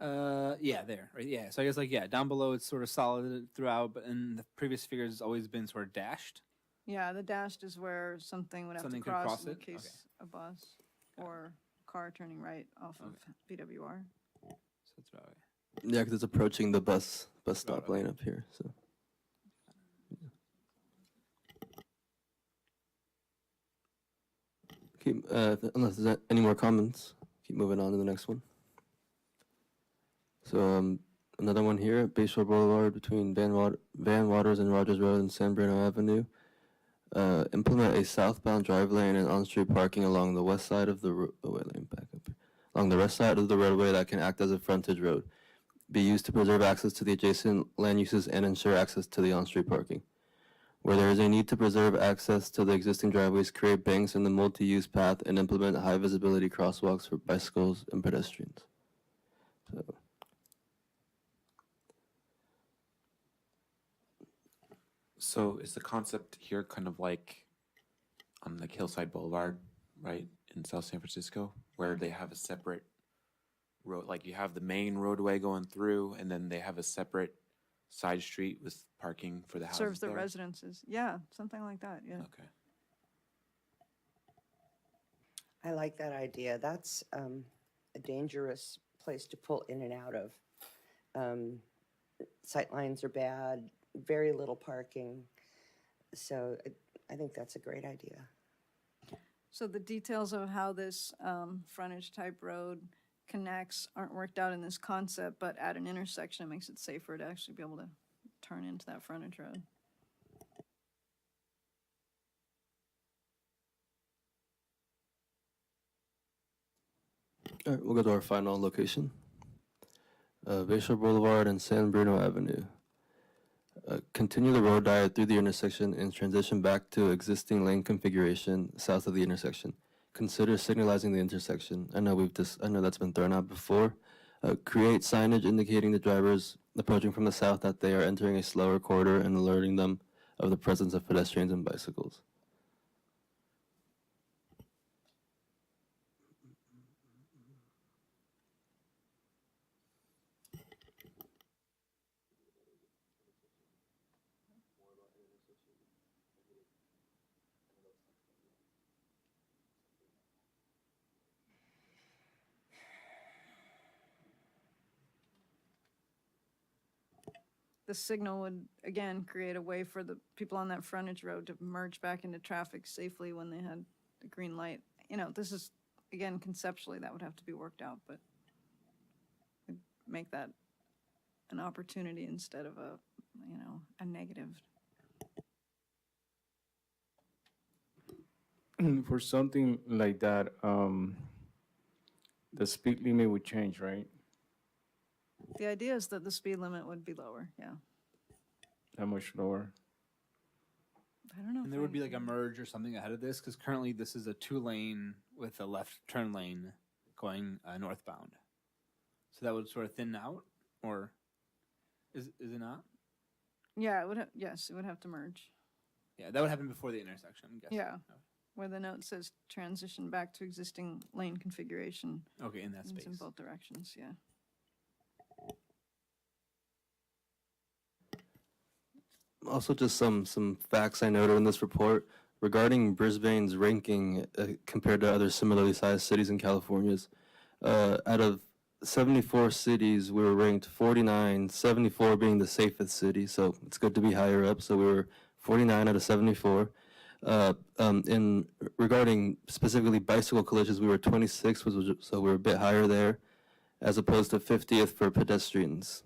Yeah, there, right? Yeah, so I guess down below it's sort of solid throughout, but in the previous figures it's always been sort of dashed. Yeah, the dashed is where something would have Something to could cross cross in it? case Okay. a bus or car turning right off of BWR. So that's about it. Yeah, because it's approaching the bus stop okay. lane up here. So. Unless there's any more comments, keep moving on to the next one. So another one here at Bayshore Boulevard between Van Waters and Rogers Road and San Bruno Avenue. Implement a southbound drive lane and on-street parking along the west side of the along the west side of the roadway that can act as a frontage road. Be used to preserve access to the adjacent land uses and ensure access to the on-street parking. Where there is a need to preserve access to the existing driveways, create banks in the multi-use path and implement high visibility crosswalks for bicycles and pedestrians. So is the concept here kind of like on the Hillside Boulevard, right, in South San Francisco, where they have a separate road, like you have the main roadway going through, and then they have a separate side street with parking for the houses Serves the there? residences. Yeah, something like that, yeah. Okay. I like that idea. That's a dangerous place to pull in and out of. Sight lines are bad, very little parking. So I think that's a great idea. So the details of how this frontage type road connects aren't worked out in this concept, but at an intersection, it makes it safer to actually be able to turn into that frontage road. All right, we'll go to our final location. Bayshore Boulevard and San Bruno Avenue. Continue the road diet through the intersection and transition back to existing lane configuration south of the intersection. Consider signalizing the intersection. I know that's been thrown out before. Create signage indicating the drivers approaching from the south that they are entering a slower corridor and alerting them of the presence of pedestrians and bicycles. The signal would, again, create a way for the people on that frontage road to merge back into traffic safely when they had the green light. You know, this is, again, conceptually, that would have to be worked out, but we'd make that an opportunity instead of a, you know, a negative. For something like that, the speed limit would change, right? The idea is that the speed limit would be lower, yeah. How much lower? I don't know. And if there would be I- like a merge or something ahead of this, because currently this is a 2-lane with a left turn lane going northbound. So that would sort of thin out, or is it not? Yeah, it would, yes, it would have to merge. Yeah, that would happen before the intersection, I'm guessing. Yeah. Where the note says transition back to existing lane configuration. Okay, in that It's in space. both directions, yeah. Also, just some facts I noted in this report regarding Brisbane's ranking compared to other similarly sized cities in California's. Out of 74 cities, we were ranked 49, 74 being the safest city, so it's good to be higher up. So we were 49 out of 74. In regarding specifically bicycle collisions, we were 26, so we were a bit higher there, as opposed to 50th for pedestrians.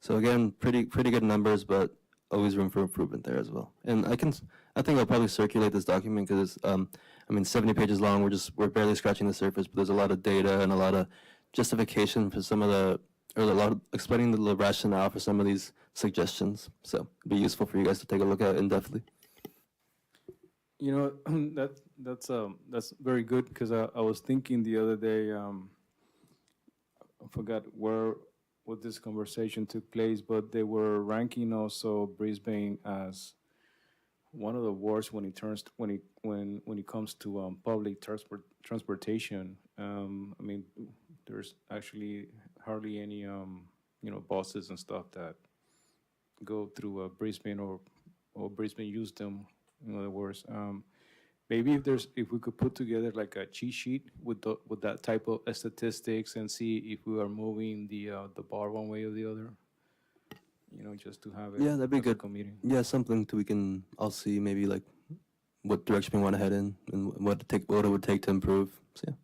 So again, pretty good numbers, but always room for improvement there as well. And I think I'll probably circulate this document because it's 70 pages long. We're barely scratching the surface, but there's a lot of data and a lot of justification for a lot of explaining the rationale for some of these suggestions. So it'd be useful for you guys to take a look at in-depthly. You know, that's very good because I was thinking the other day, I forgot what this conversation took place, but they were ranking also Brisbane as one of the worst when it comes to public transportation. There's actually hardly any buses and stuff that go through Brisbane or Brisbane use them. In other words, maybe if we could put together like a cheat sheet with that type of statistics and see if we are moving the bar one way or the other. Just to have it. Yeah, that'd be as a good. committee. Yeah, something I'll see maybe like what direction we want to head in and what it would take to improve. So yeah.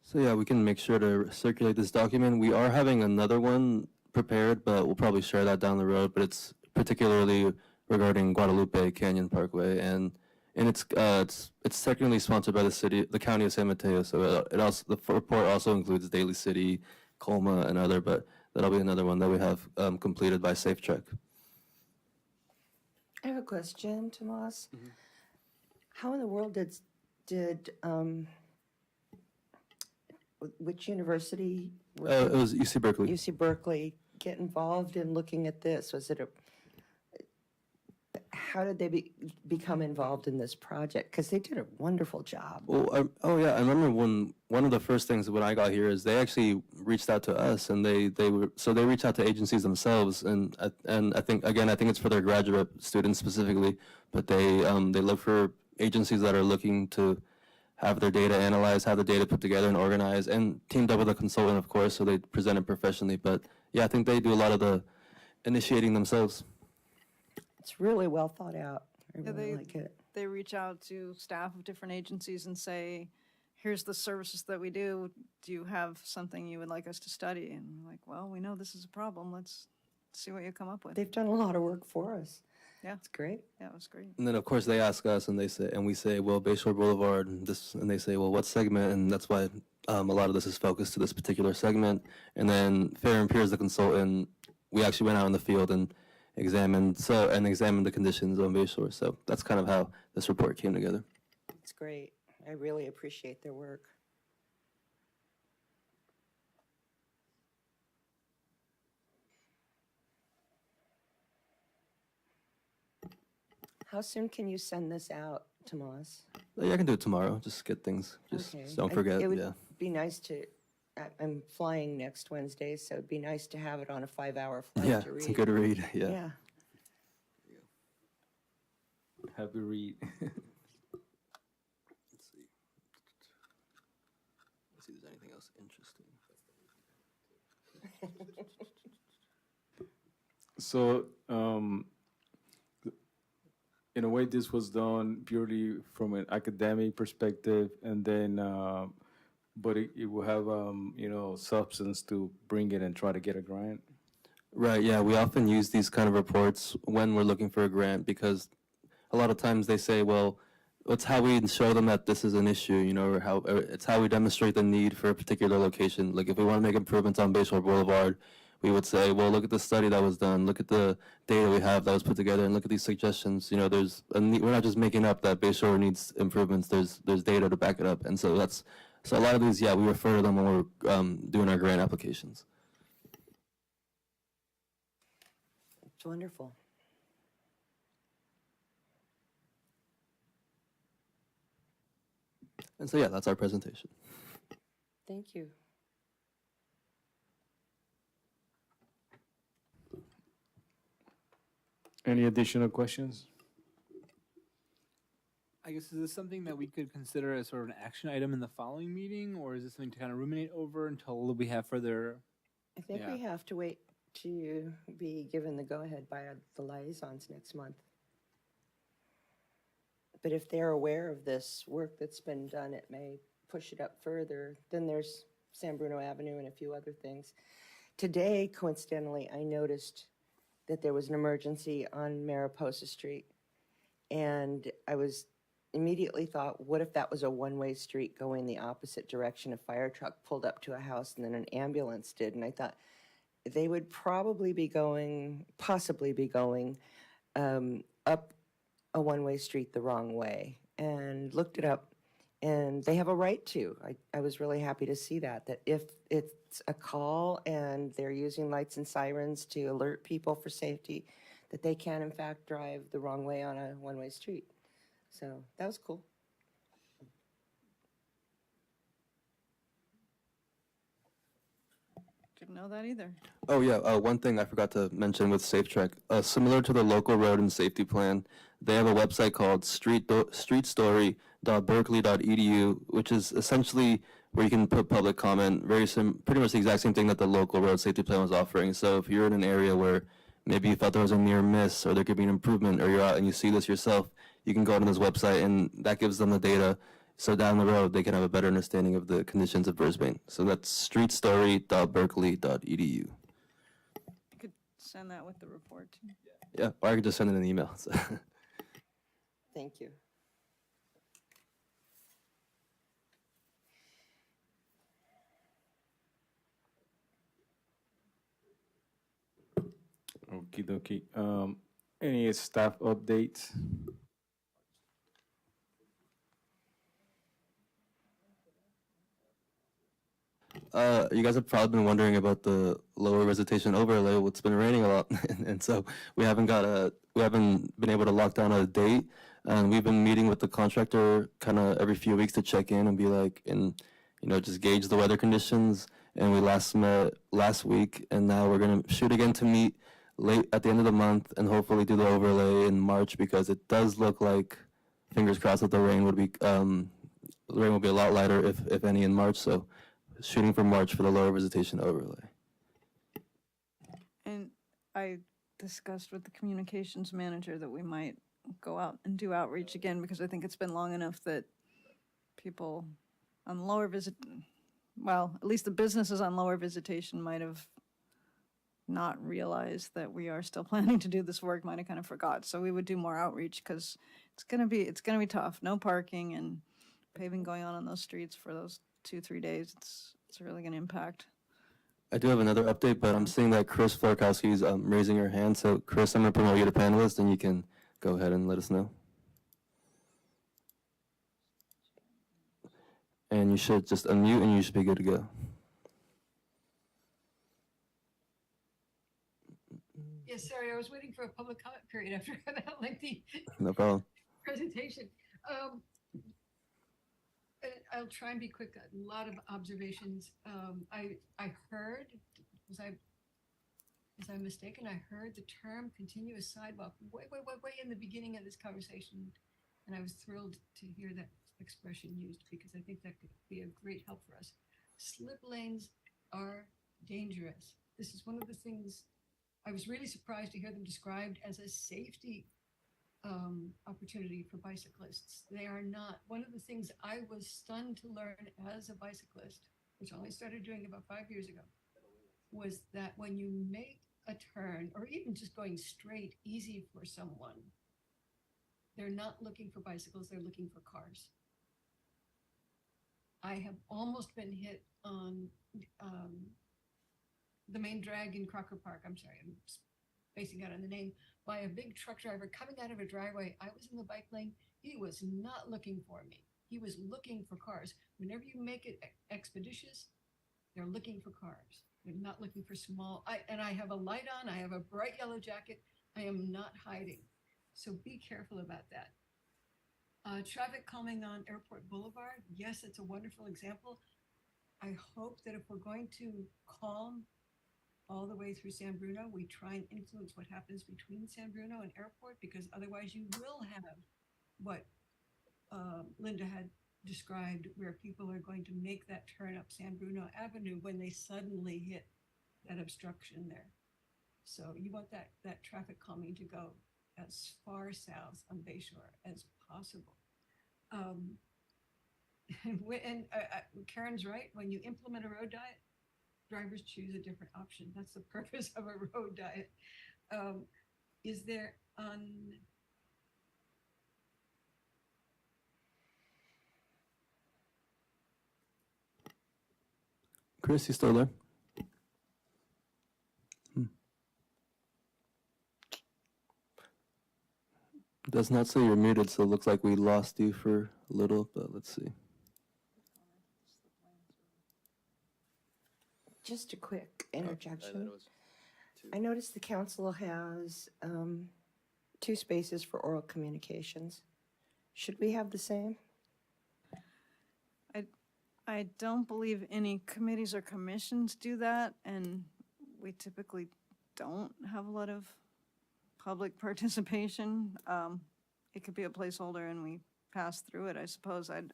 So yeah, we can make sure to circulate this document. We are having another one prepared, but we'll probably share that down the road. But it's particularly regarding Guadalupe Canyon Parkway, and it's technically sponsored by the county of San Mateo. So the report also includes Daly City, Colma, and other. But that'll be another one that we have completed by SafeTrek. I have a question, Tomas. How in the world did which university? It was UC Berkeley. UC Berkeley get involved in looking at this? Was it how did they become involved in this project? Because they did a wonderful job. Well, I remember one of the first things when I got here is they actually reached out to us, and they reached out to agencies themselves, and I think it's for their graduate students specifically, but they look for agencies that are looking to have their data analyzed, have the data put together and organized, and teamed up with a consultant, of course, so they present it professionally. But yeah, I think they do a lot of the initiating themselves. It's really well thought out. I Yeah, really like it. They reach out to staff of different agencies and say, here's the services that we do. Do you have something you would like us to study? And we're like, well, we know this is a problem. Let's see what you come up with. They've done a lot of work for us. That's great. Yeah, it was great. And then of course they ask us, and we say, well, Bayshore Boulevard, and this, and they say, well, what segment? And that's why a lot of this is focused to this particular segment. And then Fair and Peers, the consultant, we actually went out in the field and examined the conditions on Bayshore. So that's kind of how this report came together. It's great. I really appreciate their work. How soon can you send this out, Tomas? Yeah, I can do it tomorrow. Just get things. Just Okay. don't forget. It would Yeah. be nice to, I'm flying next Wednesday, so it'd be nice to have it on a 5-hour flight Yeah, to read. it's a good read. Yeah. Yeah. Happy read. Let's see. Let's see if there's anything else interesting. So, in a way, this was done purely from an academic perspective, and then, but it will have, substance to bring it and try to get a grant. Right, yeah, we often use these kind of reports when we're looking for a grant because a lot of times they say, well, it's how we show them that this is an issue, or it's how we demonstrate the need for a particular location. Like if we want to make improvements on Bayshore Boulevard, we would say, well, look at the study that was done, look at the data we have that was put together, and look at these suggestions. There's we're not just making up that Bayshore needs improvements. There's data to back it up, and so a lot of these, yeah, we refer to them when we're doing our grant applications. It's wonderful. And so yeah, that's our presentation. Thank you. Any additional questions? I guess, is this something that we could consider as sort of an action item in the following meeting, or is this something to kind of ruminate over until we have further? I think Yeah. we have to wait to be given the go-ahead by the liaisons next month. But if they're aware of this work that's been done, it may push it up further. Then there's San Bruno Avenue and a few other things. Today, coincidentally, I noticed that there was an emergency on Mariposa Street. And I was immediately thought, what if that was a one-way street going the opposite direction? A fire truck pulled up to a house and then an ambulance did. And I thought they would possibly be going up a one-way street the wrong way, and looked it up, and they have a right to. I was really happy to see that if it's a call and they're using lights and sirens to alert people for safety, that they can in fact drive the wrong way on a one-way street. So that was cool. Didn't know that either. Oh yeah, one thing I forgot to mention with SafeTrek, similar to the local road and safety plan, they have a website called streetstory.berkeley.edu, which is essentially where you can put public comment, pretty much the exact same thing that the local road safety plan was offering. So if you're in an area where maybe you felt there was a near miss or there could be an improvement, or you're out and you see this yourself, you can go to this website and that gives them the data. So down the road, they can have a better understanding of the conditions of Brisbane. So that's streetstory.berkeley.edu. You could send that with the report too. Yeah, or I could just send it an email. So. Thank you. Okie dokie. Any staff updates? You guys have probably been wondering about the lower vegetation overlay. Well, it's been raining a lot, and so we haven't been able to lock down a date. And we've been meeting with the contractor kind of every few weeks to check in and be like, and just gauge the weather conditions. And we last met last week, and now we're gonna shoot again to meet late at the end of the month and hopefully do the overlay in March, because it does look like, fingers crossed, that the rain will be a lot lighter if any in March. So shooting for March for the lower vegetation overlay. And I discussed with the communications manager that we might go out and do outreach again, because I think it's been long enough that people on lower at least the businesses on lower visitation might have not realize that we are still planning to do this work, might have kind of forgot. So we would do more outreach because it's gonna be tough. No parking and paving going on those streets for those 2-3 days. It's really gonna impact. I do have another update, but I'm seeing that Chris Florkowski is raising her hand. So Chris, I'm gonna promote you to panelist, and you can go ahead and let us know. And you should just unmute, and you should be good to go. Yes, sorry, I was waiting for a public comment period after that lengthy No problem. presentation. I'll try and be quick. A lot of observations. I heard, was I mistaken? I heard the term continuous sidewalk way in the beginning of this conversation, and I was thrilled to hear that expression used because I think that could be a great help for us. Slip lanes are dangerous. This is one of the things I was really surprised to hear them described as a safety opportunity for bicyclists. They are not. One of the things I was stunned to learn as a bicyclist, which I only started doing about 5 years ago, was that when you make a turn, or even just going straight, easy for someone, they're not looking for bicycles, they're looking for cars. I have almost been hit on the main drag in Crocker Park. I'm sorry, I'm spacing out on the name, by a big truck driver coming out of a driveway. I was in the bike lane. He was not looking for me. He was looking for cars. Whenever you make it expeditious, they're looking for cars. They're not looking for small. And I have a light on. I have a bright yellow jacket. I am not hiding. So be careful about that. Traffic calming on Airport Boulevard. Yes, it's a wonderful example. I hope that if we're going to calm all the way through San Bruno, we try and influence what happens between San Bruno and Airport, because otherwise you will have what Linda had described, where people are going to make that turn up San Bruno Avenue when they suddenly hit that obstruction there. So you want that traffic calming to go as far south on Bayshore as possible. And Karen's right, when you implement a road diet, drivers choose a different option. That's the purpose of a road diet. Is there Chris, you still there? Does not say you're muted, so it looks like we lost you for a little, but let's see. Just a quick interjection. I noticed the council has 2 spaces for oral communications. Should we have the same? I don't believe any committees or commissions do that, and we typically don't have a lot of public participation. It could be a placeholder and we pass through it. I suppose I'd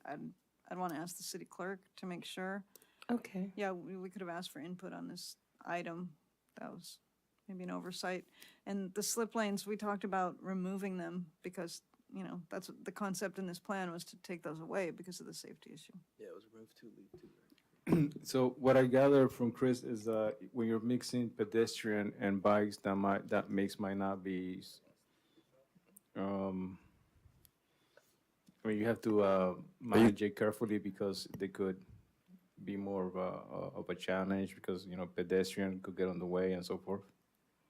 want to ask the city clerk to make sure. Okay. Yeah, we could have asked for input on this item. That was maybe an oversight. And the slip lanes, we talked about removing them because, you know, that's what the concept in this plan was, to take those away because of the safety issue. Yeah, it was removed too late. So what I gather from Chris is when you're mixing pedestrian and bikes, that mix might not be. I mean, you have to manage it carefully because they could be more of a challenge because, you know, pedestrian could get on the way and so forth.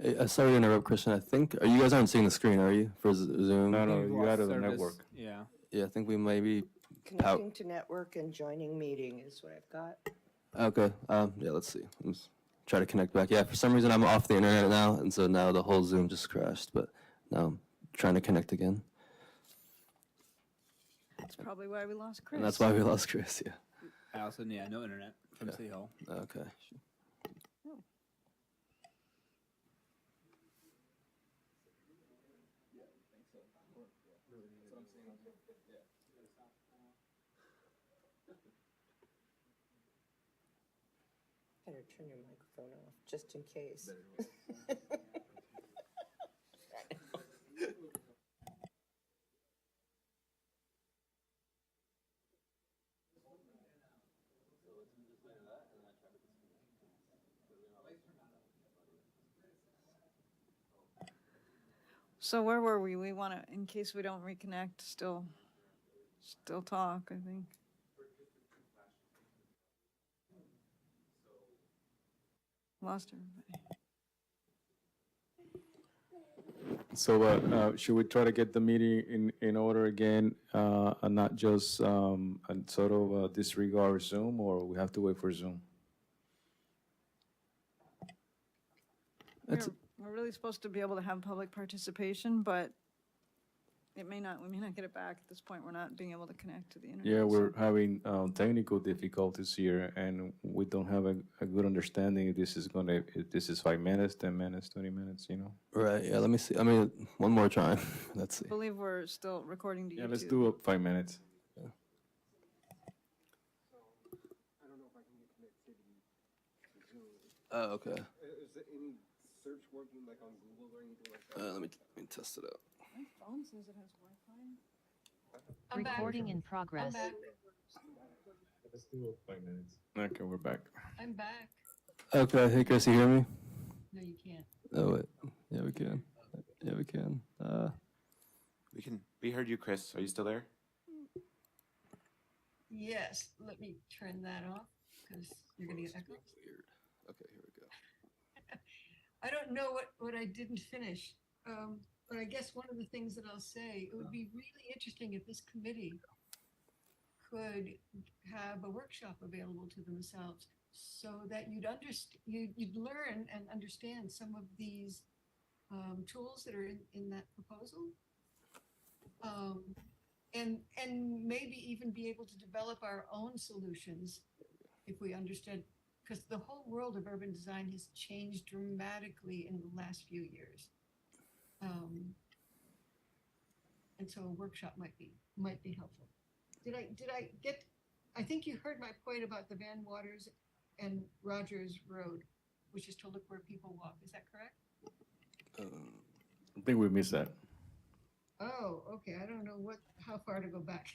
Hey, sorry to interrupt, Christian. I think you guys aren't seeing the screen, are you, for Zoom? No, We've you lost out of the service. network. Yeah. Yeah, I think we may be. Connecting to network and joining meeting is what I've got. Okay. Yeah, let's see. Let's try to connect back. Yeah, for some reason I'm off the internet now, and so now the whole Zoom just crashed. But now I'm trying to connect again. That's probably why we lost Chris. And that's why we lost Chris. Yeah. I also, yeah, no internet from Yeah. City Hall. Okay. Better turn your microphone off, just in case. So where were we? We want to, in case we don't reconnect, still talk, I think. Lost everybody. So should we try to get the meeting in order again, and not just and sort of disregard Zoom, or we have to wait for Zoom? We're really supposed to be able to have public participation, but we may not get it back at this point. We're not being able to connect to the internet. Yeah, we're so- having technical difficulties here, and we don't have a good understanding if this is 5 minutes, 10 minutes, 20 minutes, you know? Right. Yeah. Let me see. I mean, one more time. Let's see. I believe we're still recording to YouTube. Yeah, let's do 5 minutes. Oh, okay. Is there any search working like on Google or anything like that? Let me test it out. My phone says it has Wi-Fi. I'm back. Recording in I'm progress. back. Let's do 5 minutes. Okay, we're back. I'm back. Okay. Hey, Chris, you hear me? No, you can't. Oh, wait. Yeah, we can. Yeah, we can. We heard you, Chris. Are you still there? Yes, let me turn that off because you're going to get echo. Weird. Okay, here we go. I don't know what I didn't finish, but I guess one of the things that I'll say, it would be really interesting if this committee could have a workshop available to themselves so that you'd learn and understand some of these tools that are in that proposal. And maybe even be able to develop our own solutions if we understood, because the whole world of urban design has changed dramatically in the last few years. And so a workshop might be helpful. Did I get, I think you heard my point about the Van Waters and Rogers Road, which is to look where people walk. Is that correct? I think we missed that. Oh, okay. I don't know how far to go back.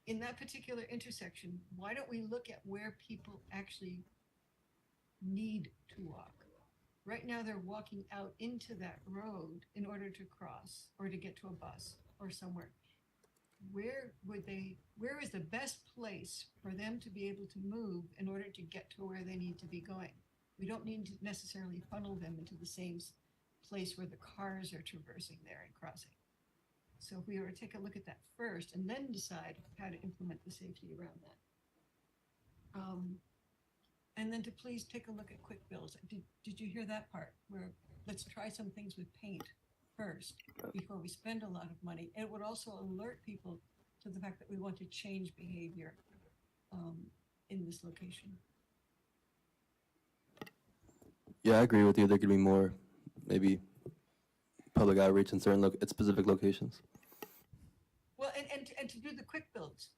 In that particular intersection, why don't we look at where people actually need to walk? Right now, they're walking out into that road in order to cross or to get to a bus or somewhere. Where is the best place for them to be able to move in order to get to where they need to be going? We don't need to necessarily funnel them into the same place where the cars are traversing there and crossing. So if we were to take a look at that first and then decide how to implement the safety around that. And then to please take a look at quick builds. Did you hear that part where let's try some things with paint first before we spend a lot of money? It would also alert people to the fact that we want to change behavior in this location. Yeah, I agree with you. There could be more, maybe, public outreach in certain specific locations. Well, and to do the quick builds.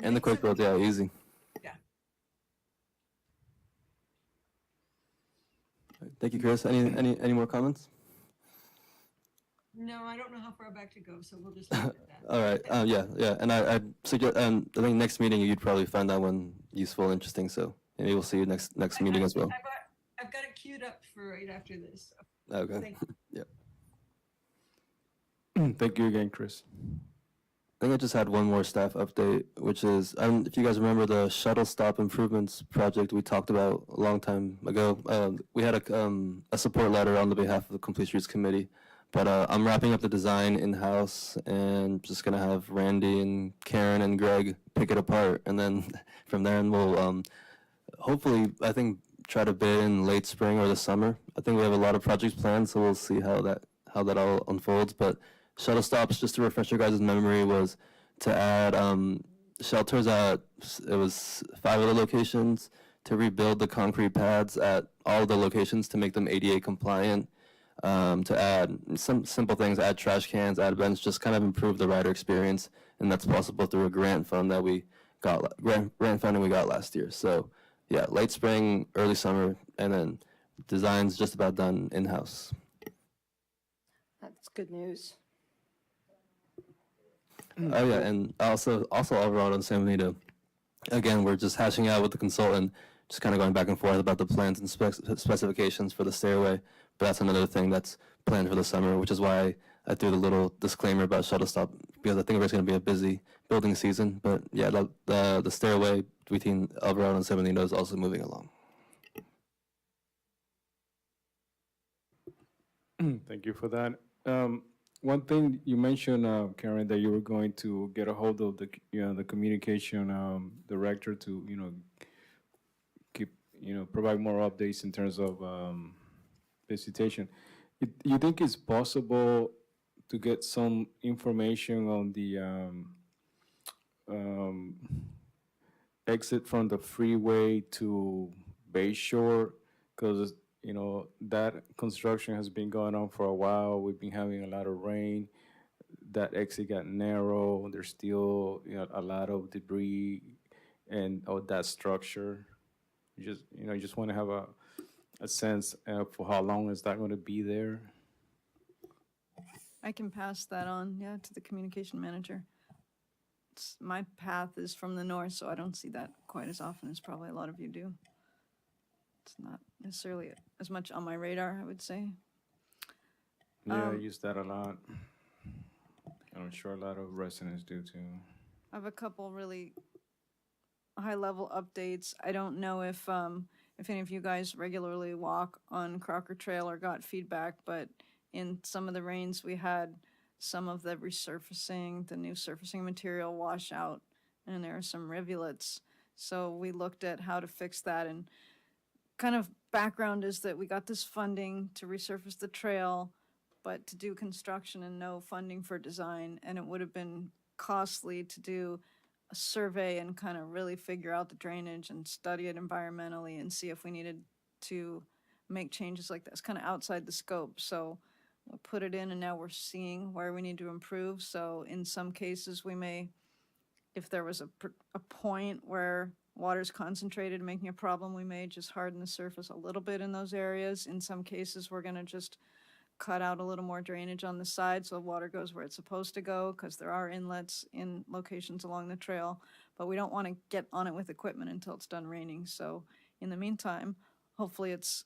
And the quick build, yeah, easy. Yeah. Thank you, Chris. Any more comments? No, I don't know how far back to go, so we'll just leave it at that. All right. Yeah. And I suggest, I think next meeting you'd probably find that one useful, interesting. So maybe we'll see you next meeting as well. I've got it queued up for right after this. So Okay. thank you. Thank you again, Chris. I think I just had one more staff update, which is, if you guys remember the shuttle stop improvements project we talked about a long time ago, we had a support letter on the behalf of the Complete Streets Committee, but I'm wrapping up the design in-house and just going to have Randy and Karen and Greg pick it apart, and then from there we'll hopefully, I think, try to bid in late spring or the summer. I think we have a lot of projects planned, so we'll see how that all unfolds, but shuttle stops, just to refresh your guys' memory, was to add shelters at, it was 5 other locations, to rebuild the concrete pads at all the locations to make them ADA compliant, to add some simple things, add trash cans, add bench, just kind of improve the rider experience, and that's possible through a grant funding we got last year. So yeah, late spring, early summer, and then design's just about done in-house. That's good news. Oh yeah, and also over on San Benito, again, we're just hashing out with the consultant, just kind of going back and forth about the plans and specifications for the stairway. But that's another thing that's planned for the summer, which is why I threw the little disclaimer about shuttle stop, because I think it's going to be a busy building season. But yeah, the stairway between Alvarado and San Benito is also moving along. Thank you for that. One thing you mentioned, Karen, that you were going to get a hold of the communication director to keep provide more updates in terms of visitation. You think it's possible to get some information on the exit from the freeway to Bayshore? Because that construction has been going on for a while. We've been having a lot of rain. That exit got narrow. There's still a lot of debris and that structure. You just want to have a sense for how long is that going to be there. I can pass that on, yeah, to the communication manager. My path is from the north, so I don't see that quite as often as probably a lot of you do. It's not necessarily as much on my radar, I would say. Yeah, I use that a lot. I'm sure a lot of residents do too. I have a couple really high-level updates. I don't know if any of you guys regularly walk on Crocker Trail or got feedback, but in some of the rains we had, some of the resurfacing, the new surfacing material wash out, and there are some rivulets. So we looked at how to fix that, and kind of background is that we got this funding to resurface the trail, but to do construction and no funding for design, and it would have been costly to do a survey and kind of really figure out the drainage and study it environmentally and see if we needed to make changes like this, kind of outside the scope. So we'll put it in, and now we're seeing where we need to improve. So in some cases, we may, if there was a point where water's concentrated, making a problem, we may just harden the surface a little bit in those areas. In some cases, we're gonna just cut out a little more drainage on the side so water goes where it's supposed to go, because there are inlets in locations along the trail, but we don't want to get on it with equipment until it's done raining. So in the meantime, hopefully it's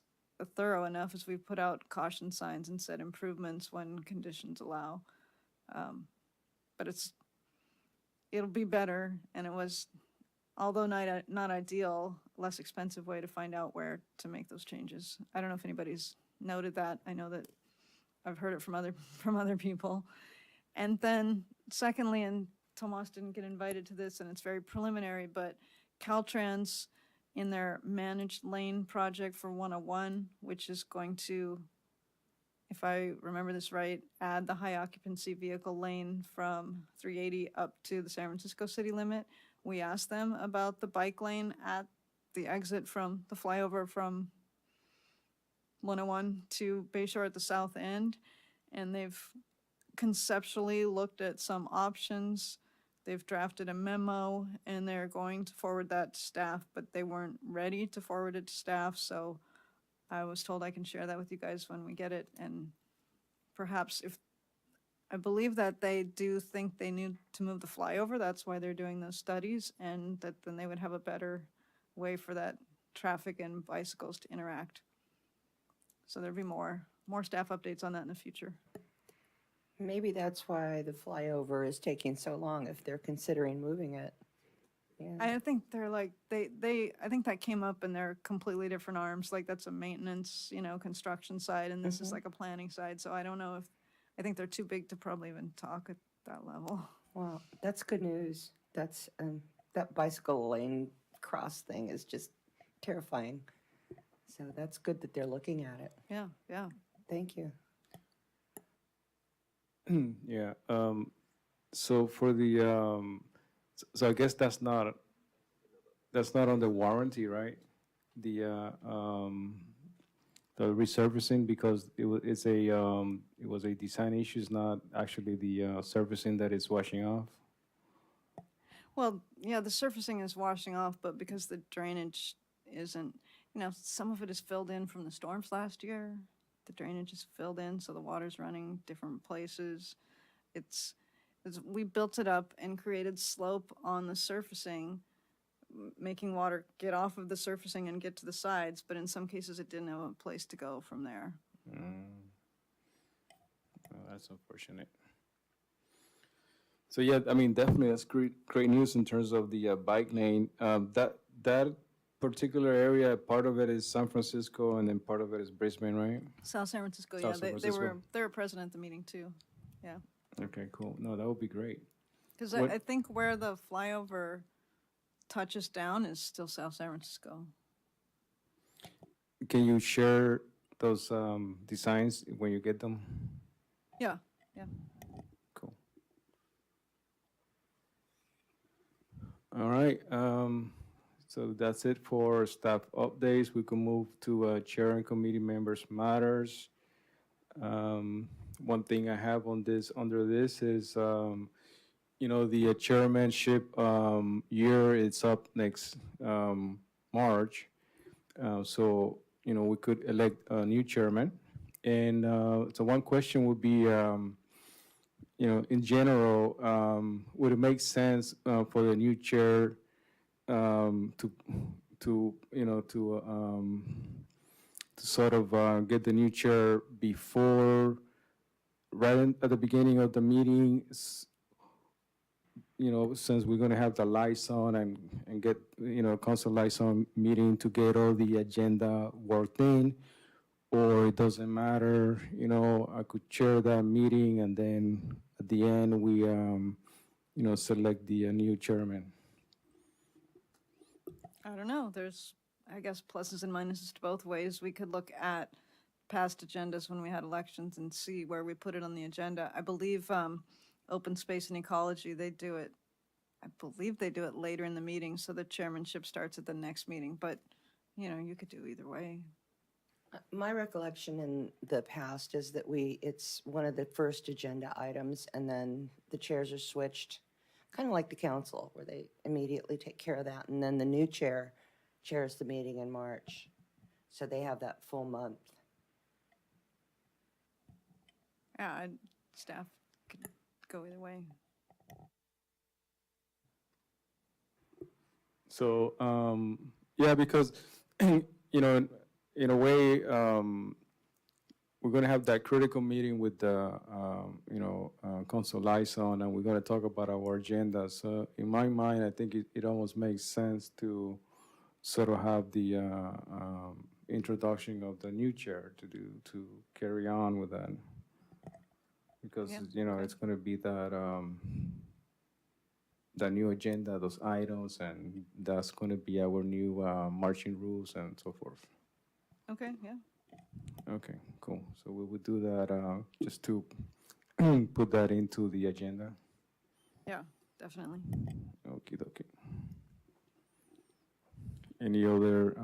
thorough enough as we've put out caution signs and said improvements when conditions allow. But it'll be better, and it was, although not ideal, less expensive way to find out where to make those changes. I don't know if anybody's noted that. I know that I've heard it from other people. And then secondly, and Tomas didn't get invited to this, and it's very preliminary, but Caltrans in their managed lane project for 101, which is going to, if I remember this right, add the high occupancy vehicle lane from 380 up to the San Francisco city limit. We asked them about the bike lane at the exit from the flyover from 101 to Bayshore at the south end, and they've conceptually looked at some options. They've drafted a memo, and they're going to forward that to staff, but they weren't ready to forward it to staff, so I was told I can share that with you guys when we get it. And perhaps, if I believe that they do think they need to move the flyover, that's why they're doing those studies, and that then they would have a better way for that traffic and bicycles to interact. So there'll be more staff updates on that in the future. Maybe that's why the flyover is taking so long, if they're considering moving it. Yeah. I think they're like, I think that came up and they're completely different arms. Like, that's a maintenance, construction side, and this is like a planning side. So I don't know if, I think they're too big to probably even talk at that level. Well, that's good news. That's, that bicycle lane cross thing is just terrifying. So that's good that they're looking at it. Yeah, yeah. Thank you. Yeah. So for the so I guess that's not on the warranty, right? The resurfacing, because it was a design issue. It's not actually the surfacing that is washing off. Well, yeah, the surfacing is washing off, but because the drainage isn't, some of it is filled in from the storms last year. The drainage is filled in, so the water's running different places. We built it up and created slope on the surfacing, making water get off of the surfacing and get to the sides, but in some cases it didn't have a place to go from there. Well, that's unfortunate. So yeah, I mean, definitely that's great news in terms of the bike lane. That particular area, part of it is San Francisco, and then part of it is Brisbane, right? South San Francisco, South yeah, San they Francisco. were present at the meeting too, yeah. Okay, cool. No, that would be great. Because What- I think where the flyover touches down is still South San Francisco. Can you share those designs when you get them? Yeah, yeah. Cool. All right. So that's it for staff updates. We can move to chair and committee members matters. One thing I have on this under this is, the chairmanship year. It's up next March. So we could elect a new chairman. And so one question would be, in general, would it make sense for the new chair to sort of get the new chair before, at the beginning of the meeting, since we're going to have the lights on and get, council lights on meeting to get all the agenda worked in, or it doesn't matter, I could chair that meeting and then at the end we, select the new chairman. I don't know, there's, I guess, pluses and minuses to both ways. We could look at past agendas when we had elections and see where we put it on the agenda. I believe open space and ecology, they do it later in the meeting, so the chairmanship starts at the next meeting, but, you could do either way. My recollection in the past is that it's one of the first agenda items, and then the chairs are switched, kind of like the council, where they immediately take care of that, and then the new chair chairs the meeting in March. So they have that full month. Yeah, staff could go either way. So, yeah, because, in a way, we're going to have that critical meeting with the, Council Liaison, and we're going to talk about our agenda. So in my mind, I think it almost makes sense to sort of have the introduction of the new chair to carry on with that. Because, Yeah. it's going to be that new agenda, those items, and that's going to be our new marching rules and so forth. Okay, yeah. Okay, cool. So we would do that just to put that into the agenda. Yeah, definitely. Okie dokie. Any other?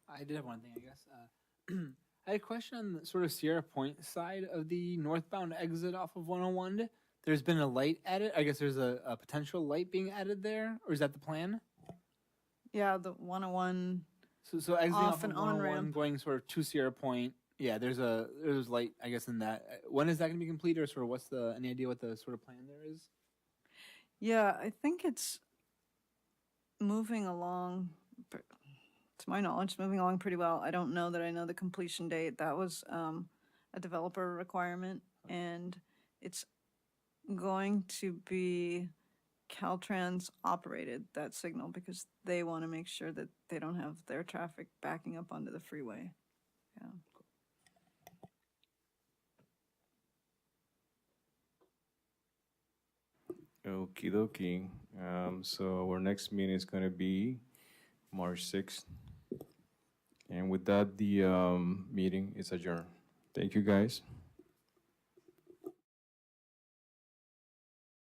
I did have one thing, I guess. I had a question on the sort of Sierra Point side of the northbound exit off of 101. There's been a light added. I guess there's a potential light being added there, or is that the plan? Yeah, the 101, So exiting Off off and of on 101, ramp. going sort of to Sierra Point. Yeah, there's light, I guess, in that. When is that going to be complete, or sort of any idea what the sort of plan there is? yeah, I think it's moving along, to my knowledge, moving along pretty well. I don't know that I know the completion date. That was a developer requirement, and it's going to be Caltrans operated, that signal, because they want to make sure that they don't have their traffic backing up onto the freeway. Yeah. Okie dokie. So our next meeting is going to be March 6th. And with that, the meeting is adjourned. Thank you, guys.